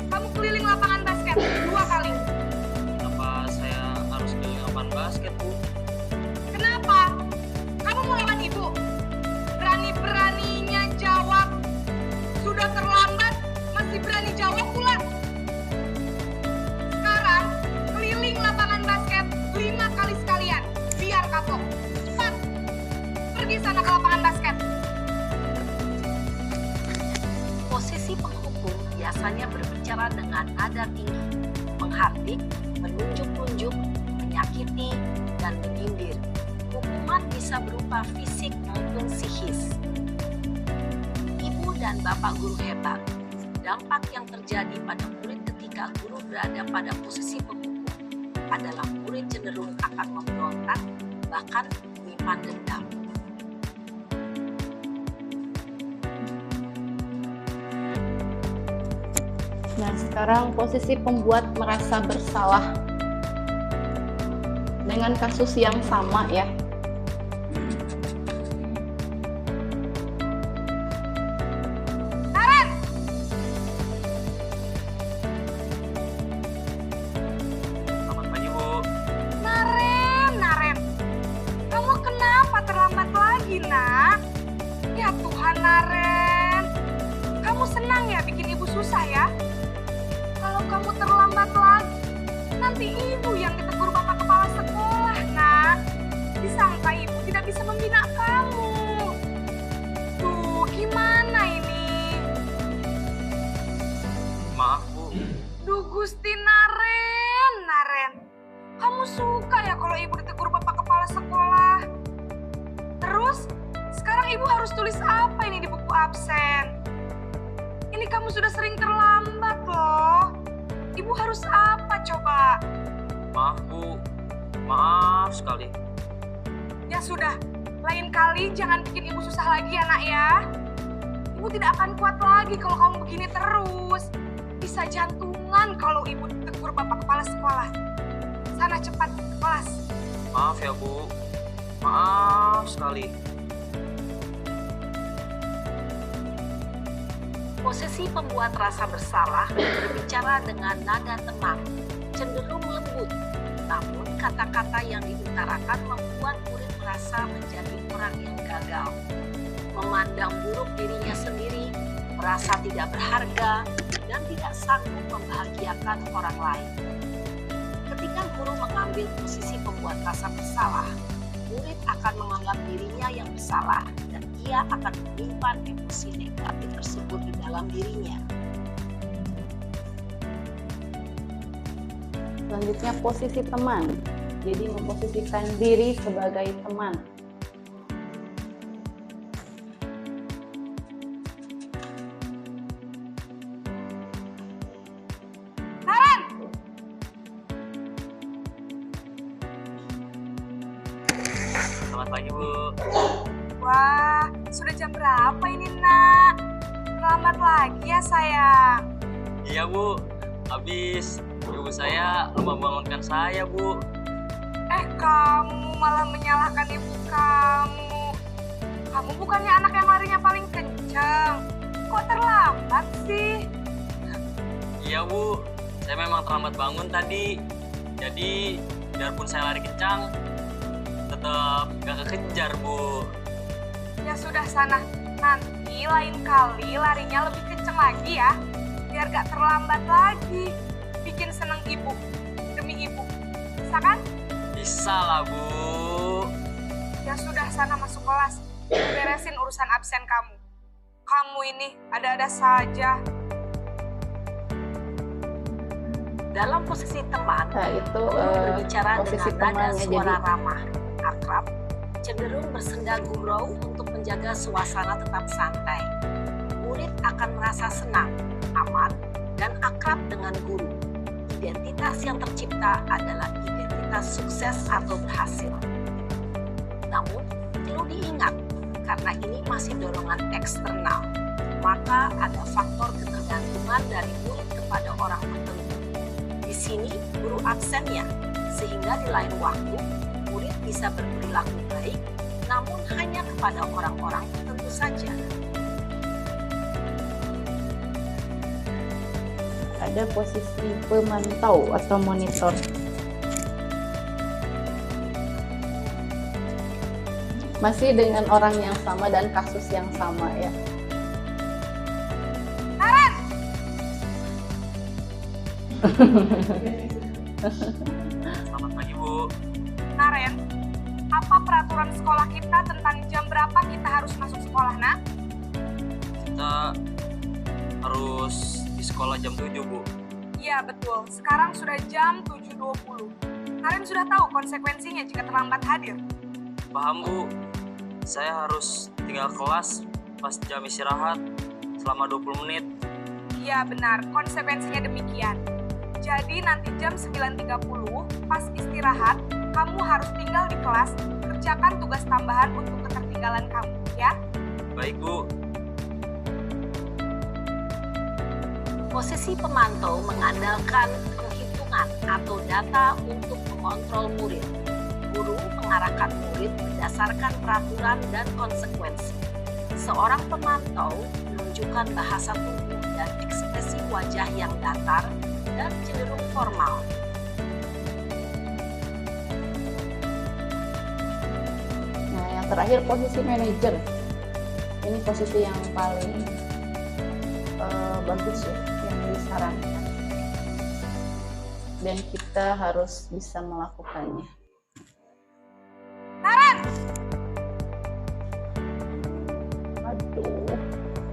kamu keliling lapangan basket 2 kali. kenapa saya harus keliling lapangan basket, Bu? Kenapa? Kamu mau lawan ibu? Berani-beraninya jawab. Sudah terlambat, masih berani jawab pula. Sekarang, keliling lapangan basket 5 kali sekalian. Biar kapok. Cepat. Pergi sana ke lapangan basket. Posisi penghukum biasanya berbicara dengan nada tinggi, menghardik, menunjuk-nunjuk, menyakiti, dan menyindir. Hukuman bisa berupa fisik maupun psikis. Ibu dan Bapak Guru Hebat, dampak yang terjadi pada murid ketika guru berada pada posisi penghukum adalah murid cenderung akan memberontak, bahkan menyimpan dendam. Nah, sekarang posisi pembuat merasa bersalah dengan kasus yang sama ya. Naren! Selamat pagi, Bu. Naren. Kamu kenapa terlambat lagi, nak? Ya Tuhan, Naren. Kamu senang ya bikin ibu susah ya? Kalau kamu terlambat lagi, nanti ibu yang ditegur bapak kepala sekolah, nak. Bisa Gusti Naren, Naren. Kamu suka ya kalau ibu ditegur bapak kepala sekolah? Terus, sekarang ibu harus tulis apa ini di buku absen? Ini kamu sudah sering terlambat loh. Ibu harus apa coba? Maaf Bu, maaf sekali. Ya sudah, lain kali jangan bikin ibu susah lagi ya nak ya. Ibu tidak akan kuat lagi kalau kamu begini terus. Bisa jantungan kalau ibu tegur bapak kepala sekolah. Sana cepat ke kelas. Maaf ya Bu, maaf sekali. Posisi pembuat rasa bersalah berbicara dengan nada tenang, cenderung lembut. Namun kata-kata yang diutarakan membuat murid merasa menjadi orang yang gagal. Memandang buruk dirinya sendiri, merasa tidak berharga, dan tidak sanggup membahagiakan orang lain. Ketika guru mengambil posisi pembuat rasa bersalah, murid akan menganggap dirinya yang bersalah dan ia akan menyimpan emosi negatif tersebut di dalam dirinya. Selanjutnya posisi teman. Jadi memposisikan diri sebagai teman. Naren! Selamat pagi Bu. Wah, sudah jam berapa ini nak? Terlambat lagi ya sayang. Iya Bu, habis ibu saya lupa bangunkan saya Bu. Kamu malah menyalahkan ibu kamu. Kamu bukannya anak yang larinya paling kencang. Kok terlambat sih? Iya Bu, saya memang terlambat bangun tadi. Jadi biarpun saya lari kencang, tetap gak kekejar Bu. Ya sudah sana, nanti lain kali larinya lebih kencang lagi ya. Biar gak terlambat lagi. Bikin seneng ibu, demi ibu. Bisa kan? Bisa lah Bu. Ya sudah sana masuk kelas. Beresin urusan absen kamu. Kamu ini ada-ada saja. Dalam posisi teman, itu berbicara posisi dengan nada temannya, suara jadi ramah, akrab, cenderung bersenda gurau untuk menjaga suasana tetap santai. Murid akan merasa senang, aman, dan akrab dengan guru. Identitas yang tercipta adalah identitas sukses atau berhasil. Namun, perlu diingat, karena ini masih dorongan eksternal, maka ada faktor ketergantungan dari murid kepada orang tertentu. Di sini, guru absennya, sehingga di lain waktu, murid bisa berperilaku baik, namun hanya kepada orang-orang tertentu saja. ada posisi pemantau atau monitor. Masih dengan orang yang sama dan kasus yang sama ya. Naren! Selamat pagi Bu. Naren, apa peraturan sekolah kita tentang jam berapa kita harus masuk sekolah, nak? Kita harus di sekolah jam 7 Bu. Iya betul, sekarang sudah jam 7.20. Naren sudah tahu konsekuensinya jika terlambat hadir. Paham Bu, saya harus tinggal kelas pas jam istirahat selama 20 menit. Iya benar, konsekuensinya demikian. Jadi nanti jam 9.30 pas istirahat, kamu harus tinggal di kelas, kerjakan tugas tambahan untuk ketertinggalan kamu, ya? Baik Bu. Posisi pemantau mengandalkan penghitungan atau data untuk mengontrol murid. Guru mengarahkan murid berdasarkan peraturan dan konsekuensi. Seorang pemantau menunjukkan bahasa tubuh dan ekspresi wajah yang datar dan cenderung formal. Nah, yang terakhir posisi manajer. Ini posisi yang paling bagus ya, yang disarankan. Dan kita harus bisa melakukannya. Naren! Aduh,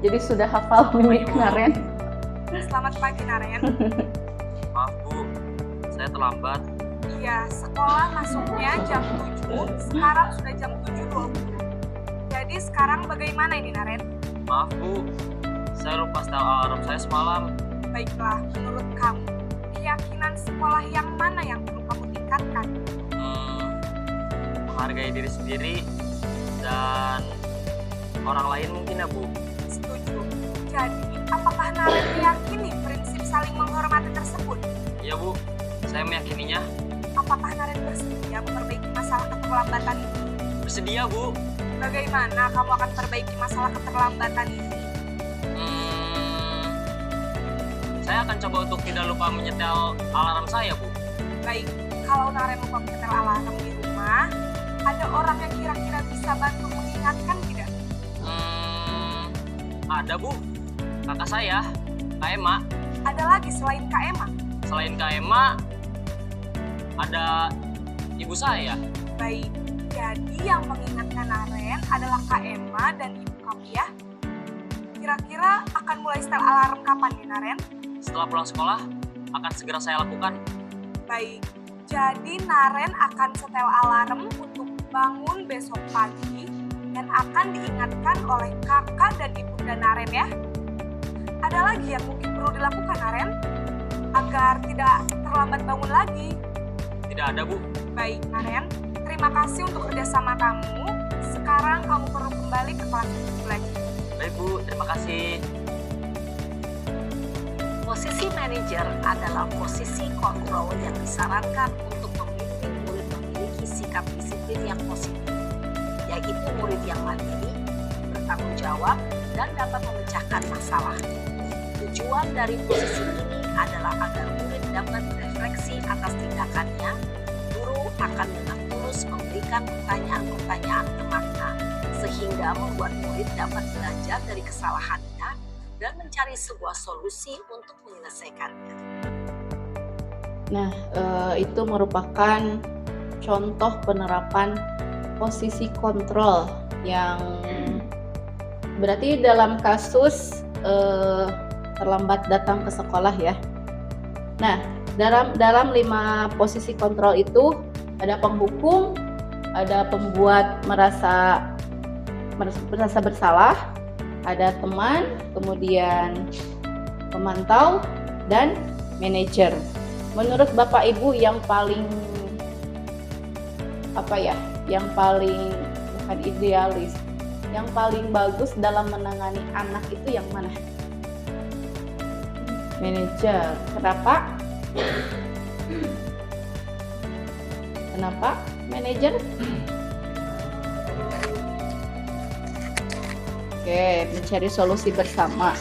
jadi sudah hafal mimik Naren. Selamat pagi, Naren. Maaf Bu, saya terlambat. Iya, sekolah masuknya jam 7, sekarang sudah jam 7.20. Jadi sekarang bagaimana ini Naren? Maaf Bu, saya lupa setel alarm saya semalam. Baiklah, menurut kamu, keyakinan sekolah yang mana yang perlu kamu tingkatkan? Menghargai diri sendiri dan orang lain mungkin ya Bu. Setuju. Jadi, apakah Naren meyakini prinsip saling menghormati tersebut? Iya Bu, saya meyakininya. Apakah Naren bersedia memperbaiki masalah keterlambatan ini? Bersedia Bu. Bagaimana kamu akan perbaiki masalah keterlambatan ini? Saya akan coba untuk tidak lupa menyetel alarm saya Bu. Baik, kalau Naren lupa menyetel alarm di rumah, ada orang yang kira-kira bisa bantu mengingatkan tidak? Ada Bu, kakak saya, Kak Ema. Ada lagi selain Kak Ema? Selain Kak Ema, ada ibu saya. Baik, jadi yang mengingatkan Naren adalah Kak Ema dan ibu kamu ya? Kira-kira akan mulai setel alarm kapan nih Naren? Setelah pulang sekolah, akan segera saya lakukan. Baik, jadi Naren akan setel alarm untuk bangun besok pagi dan akan diingatkan oleh kakak dan ibunda Naren ya. Ada lagi yang mungkin perlu dilakukan Naren agar tidak terlambat bangun lagi? Tidak ada Bu. Baik Naren, terima kasih untuk kerjasama kamu. Sekarang kamu perlu kembali ke kelas untuk belajar. Baik Bu, terima kasih. Posisi manajer adalah posisi kontrol yang disarankan untuk membimbing murid memiliki sikap disiplin yang positif, yaitu murid yang mandiri, bertanggung jawab, dan dapat memecahkan masalah. Tujuan dari posisi ini adalah agar murid dapat berefleksi atas tindakannya. Guru akan dengan tulus memberikan pertanyaan-pertanyaan bermakna, sehingga membuat murid dapat belajar dari kesalahannya dan mencari sebuah solusi untuk menyelesaikannya. Nah, itu merupakan contoh penerapan posisi kontrol yang berarti dalam kasus terlambat datang ke sekolah ya. Nah, dalam 5 posisi kontrol itu ada penghukum, ada pembuat merasa bersalah, ada teman, kemudian pemantau, dan manajer. Menurut Bapak Ibu yang paling yang paling bukan idealis, yang paling bagus dalam menangani anak itu yang mana? Manajer. Kenapa? Kenapa manajer? Oke, mencari solusi bersama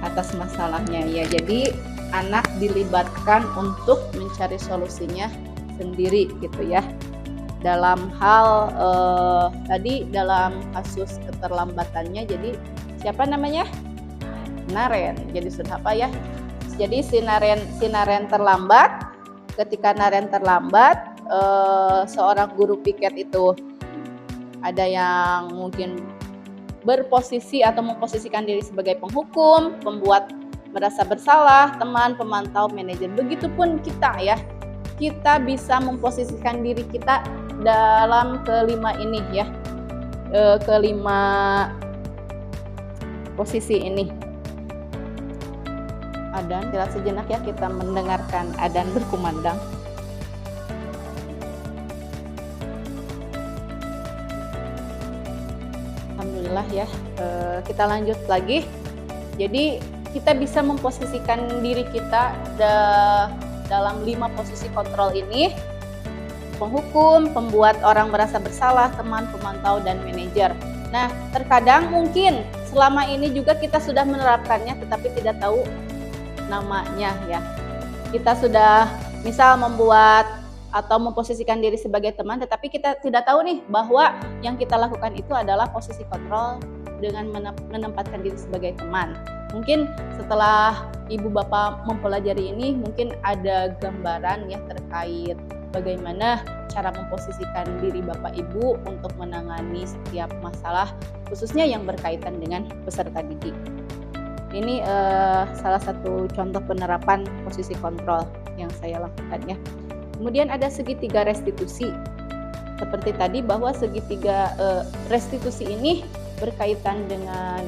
atas masalahnya ya. Jadi anak dilibatkan untuk mencari solusinya sendiri gitu ya. Dalam hal tadi dalam kasus keterlambatannya, jadi siapa namanya? Naren. Jadi sudah apa ya? Jadi si Naren terlambat. Ketika Naren terlambat, seorang guru piket itu ada yang mungkin berposisi atau memposisikan diri sebagai penghukum, pembuat merasa bersalah, teman, pemantau, manajer. Begitupun kita ya. Kita bisa memposisikan diri kita dalam kelima ini ya. Kelima posisi ini. Adzan, kira sejenak ya kita mendengarkan adzan berkumandang. Alhamdulillah ya, kita lanjut lagi. Jadi kita bisa memposisikan diri kita dalam 5 posisi kontrol ini: penghukum, pembuat orang merasa bersalah, teman, pemantau, dan manajer. Nah, terkadang mungkin selama ini juga kita sudah menerapkannya tetapi tidak tahu namanya ya. Kita sudah misal membuat atau memposisikan diri sebagai teman, tetapi kita tidak tahu nih bahwa yang kita lakukan itu adalah posisi kontrol dengan menempatkan diri sebagai teman. Mungkin setelah ibu bapak mempelajari ini, mungkin ada gambaran ya terkait bagaimana cara memposisikan diri bapak ibu untuk menangani setiap masalah, khususnya yang berkaitan dengan peserta didik. Ini salah satu contoh penerapan posisi kontrol yang saya lakukan ya. Kemudian ada segitiga restitusi. Seperti tadi bahwa segitiga restitusi ini berkaitan dengan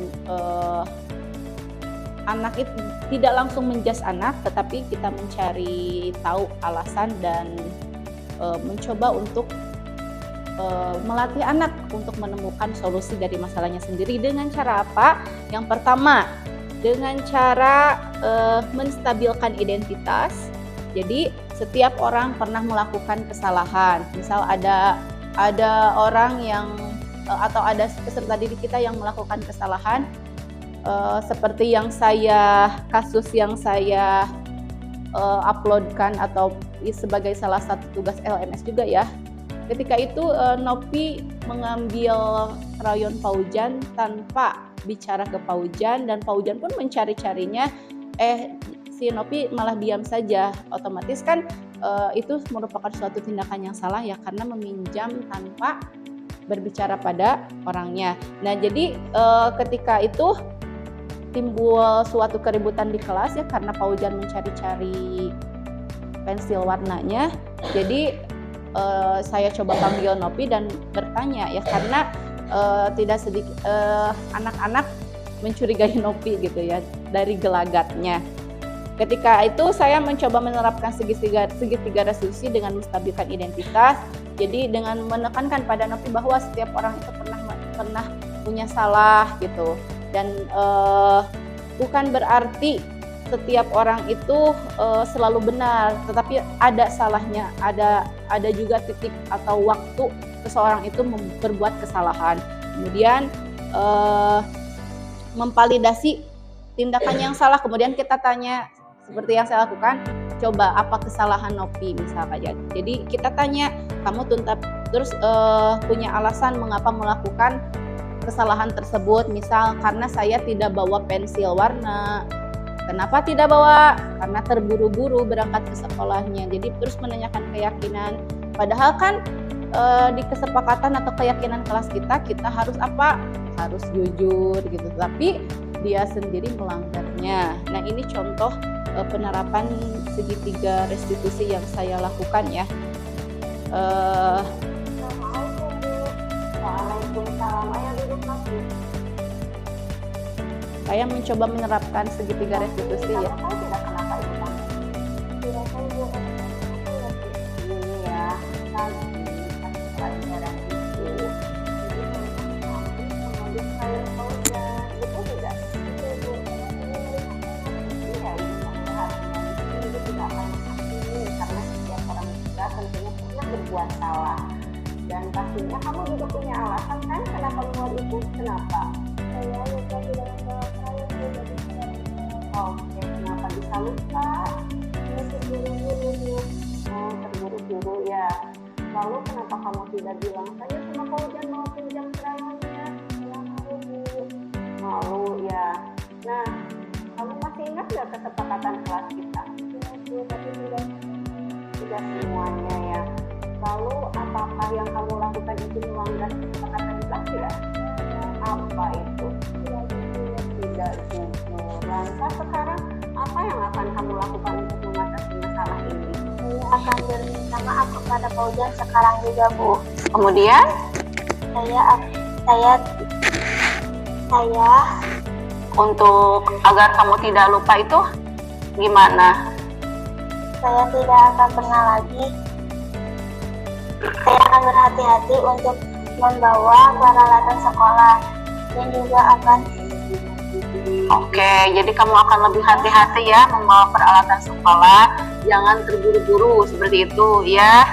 anak itu tidak langsung menjudge anak, tetapi kita mencari tahu alasan dan mencoba untuk melatih anak untuk menemukan solusi dari masalahnya sendiri. Dengan cara apa? Yang pertama, dengan cara menstabilkan identitas. Jadi setiap orang pernah melakukan kesalahan. Misal ada orang yang atau ada peserta didik kita yang melakukan kesalahan, seperti yang kasus yang saya uploadkan atau sebagai salah satu tugas LMS juga ya. Ketika itu Nopi mengambil krayon Paujan tanpa bicara ke Paujan, dan Paujan pun mencari-carinya, si Nopi malah diam saja. Otomatis kan itu merupakan suatu tindakan yang salah ya, karena meminjam tanpa berbicara pada orangnya. Nah jadi ketika itu timbul suatu keributan di kelas ya, karena Paujan mencari-cari pensil warnanya. Jadi saya coba panggil Nopi dan bertanya ya, karena tidak sedikit anak-anak mencurigai Nopi gitu ya dari gelagatnya. Ketika itu saya mencoba menerapkan segitiga restitusi dengan menstabilkan identitas. Jadi dengan menekankan pada Nopi bahwa setiap orang itu pernah punya salah gitu, dan bukan berarti setiap orang itu selalu benar, tetapi ada salahnya, ada juga titik atau waktu seseorang itu berbuat kesalahan. Kemudian memvalidasi tindakan yang salah, kemudian kita tanya seperti yang saya lakukan, coba apa kesalahan Nopi misalnya. Jadi kita tanya, kamu terus punya alasan mengapa melakukan kesalahan tersebut. Misal karena saya tidak bawa pensil warna. Kenapa tidak bawa? Karena terburu-buru berangkat ke sekolahnya. Jadi terus menanyakan keyakinan. Padahal kan di kesepakatan atau keyakinan kelas kita harus apa? Harus jujur gitu. Tapi dia sendiri melanggarnya. Nah ini contoh penerapan segitiga restitusi yang saya lakukan ya. Waalaikumsalam. Ayo duduk Nopi. Saya mencoba menerapkan segitiga restitusi ya. Kamu tahu tidak kenapa ibu panggil? Tidak tahu ibu. Ini ya, tadi pelajaran itu. Jadi mengambil kain Paujan. Itu tidak. Itu ibu. Iya, ibu melihatnya. Ibu tidak akan menghakimi karena setiap orang kita tentunya pernah berbuat salah. Dan pastinya kamu juga punya alasan kan kenapa membuat itu? Kenapa? Saya lupa tidak membawa krayon jadi Oke, kenapa bisa lupa? Ini terburu-buru. Oh, terburu-buru ya. Lalu kenapa kamu tidak bilang saja sama Paujan mau pinjam krayonnya? Malu ya. Nah, kamu masih ingat nggak kesepakatan kelas kita? Tapi tidak semuanya ya. Lalu apakah yang kamu lakukan itu melanggar kesepakatan kelas ya? Apa itu? Tidak jujur. Lantas sekarang apa yang akan kamu lakukan untuk mengatasi masalah ini? Saya akan berminta maaf kepada Paujan sekarang juga, Bu. Kemudian? Saya untuk agar kamu tidak lupa itu gimana? Saya tidak akan pernah lagi. Saya akan berhati-hati untuk membawa peralatan sekolah dan juga akan. Oke, jadi kamu akan lebih hati-hati ya membawa peralatan sekolah, jangan terburu-buru seperti itu ya.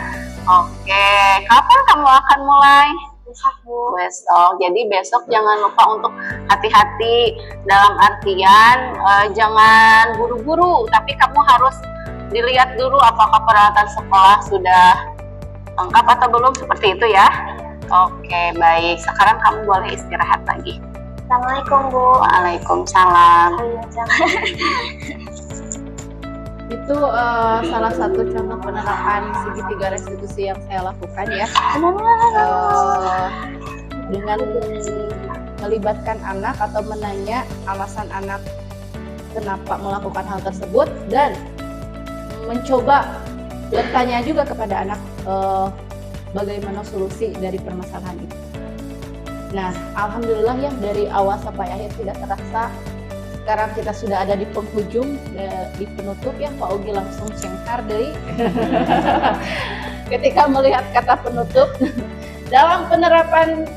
Oke, kapan kamu akan mulai? Besok, Bu. Besok. Jadi besok jangan lupa untuk hati-hati dalam artian jangan buru-buru, tapi kamu harus dilihat dulu apakah peralatan sekolah sudah lengkap atau belum, seperti itu ya. Oke, baik. Sekarang kamu boleh istirahat lagi. Assalamualaikum, Bu. Waalaikumsalam. Itu salah satu contoh penerapan segitiga restitusi yang saya lakukan ya. Dengan melibatkan anak atau menanya alasan anak kenapa melakukan hal tersebut, dan mencoba bertanya juga kepada anak bagaimana solusi dari permasalahan itu. Nah, alhamdulillah ya, dari awal sampai akhir tidak terasa. Sekarang kita sudah ada di penghujung, di penutup ya, Pak Ogi langsung cengkar deui. Ketika melihat kata penutup. Dalam penerapan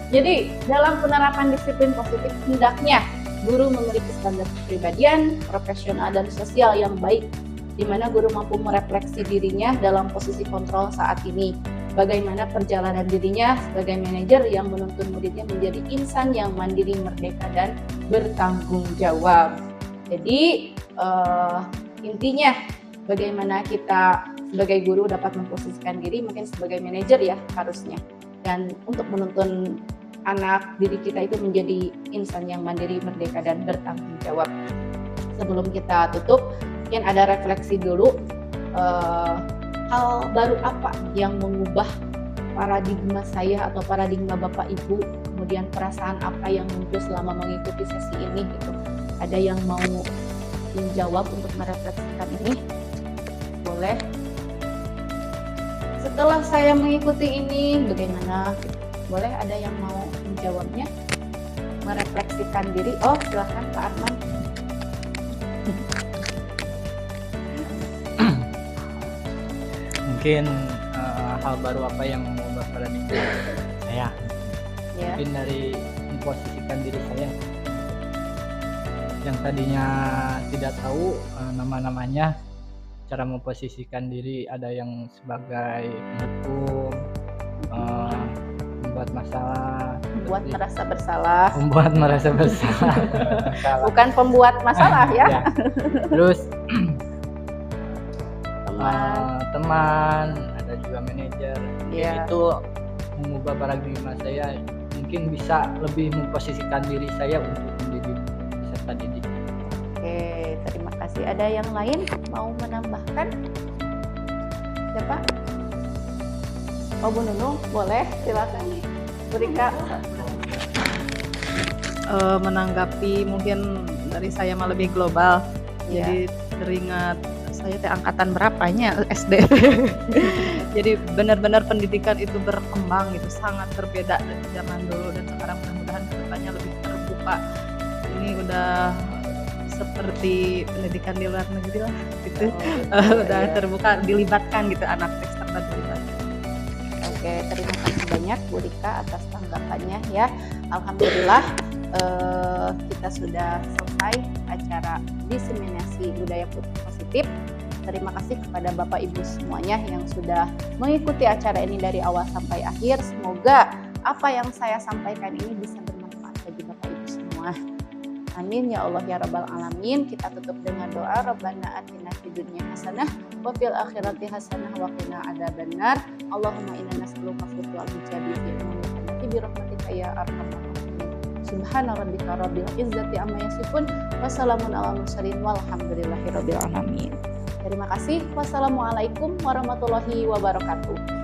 disiplin positif, hendaknya guru memiliki standar kepribadian, profesional dan sosial yang baik, di mana guru mampu merefleksi dirinya dalam posisi kontrol saat ini. Bagaimana perjalanan dirinya sebagai manajer yang menuntun muridnya menjadi insan yang mandiri, merdeka, dan bertanggung jawab. Jadi intinya bagaimana kita sebagai guru dapat memposisikan diri mungkin sebagai manajer ya harusnya. Dan untuk menuntun anak didik kita itu menjadi insan yang mandiri, merdeka, dan bertanggung jawab. Sebelum kita tutup, mungkin ada refleksi dulu, hal baru apa yang mengubah paradigma saya atau paradigma Bapak Ibu, kemudian perasaan apa yang muncul selama mengikuti sesi ini gitu. Ada yang mau menjawab untuk merefleksikan ini? Boleh. Setelah saya mengikuti ini, bagaimana? Boleh ada yang mau menjawabnya? Merefleksikan diri. Oh, silahkan Pak Arman. Mungkin hal baru apa yang mengubah paradigma saya? Ya. Mungkin dari memposisikan diri saya yang tadinya tidak tahu nama-namanya, cara memposisikan diri, ada yang sebagai penghukum, membuat masalah, membuat merasa bersalah. Bukan pembuat masalah ya. Terus teman, ada juga manajer. Itu mengubah paradigma saya, mungkin bisa lebih memposisikan diri saya untuk mendidik peserta didik. Oke, terima kasih. Ada yang lain mau menambahkan? Siapa? Oh, Bu Nunung, boleh, silakan. Burika. Menanggapi mungkin dari saya mah lebih global. Ya. Jadi teringat saya teh angkatan berapanya SD. Jadi benar-benar pendidikan itu berkembang gitu, sangat berbeda dari zaman dulu, dan sekarang mudah-mudahan kedepannya lebih terbuka. Ini udah seperti pendidikan di luar negeri lah gitu. Udah terbuka, dilibatkan gitu, anak eksterna dilibatkan. Oke, terima kasih banyak Bu Rika atas tanggapannya ya. Alhamdulillah kita sudah selesai acara diseminasi budaya positif. Terima kasih kepada Bapak Ibu semuanya yang sudah mengikuti acara ini dari awal sampai akhir. Semoga apa yang saya sampaikan ini bisa bermanfaat bagi Bapak Ibu semua. Amin ya Allah ya Rabbal Alamin. Kita tutup dengan doa, Rabbana atina fid dunya hasanah wa fil akhirati hasanah wa qina adzabannar. Allahumma inna nas'aluka al-huda wal hijabi fi ummatina bi rahmatika ya arhamar rahimin. Subhana rabbika rabbil izzati amma yasifun wa salamun alal mursalin walhamdulillahi rabbil alamin. Terima kasih. Wassalamualaikum warahmatullahi wabarakatuh.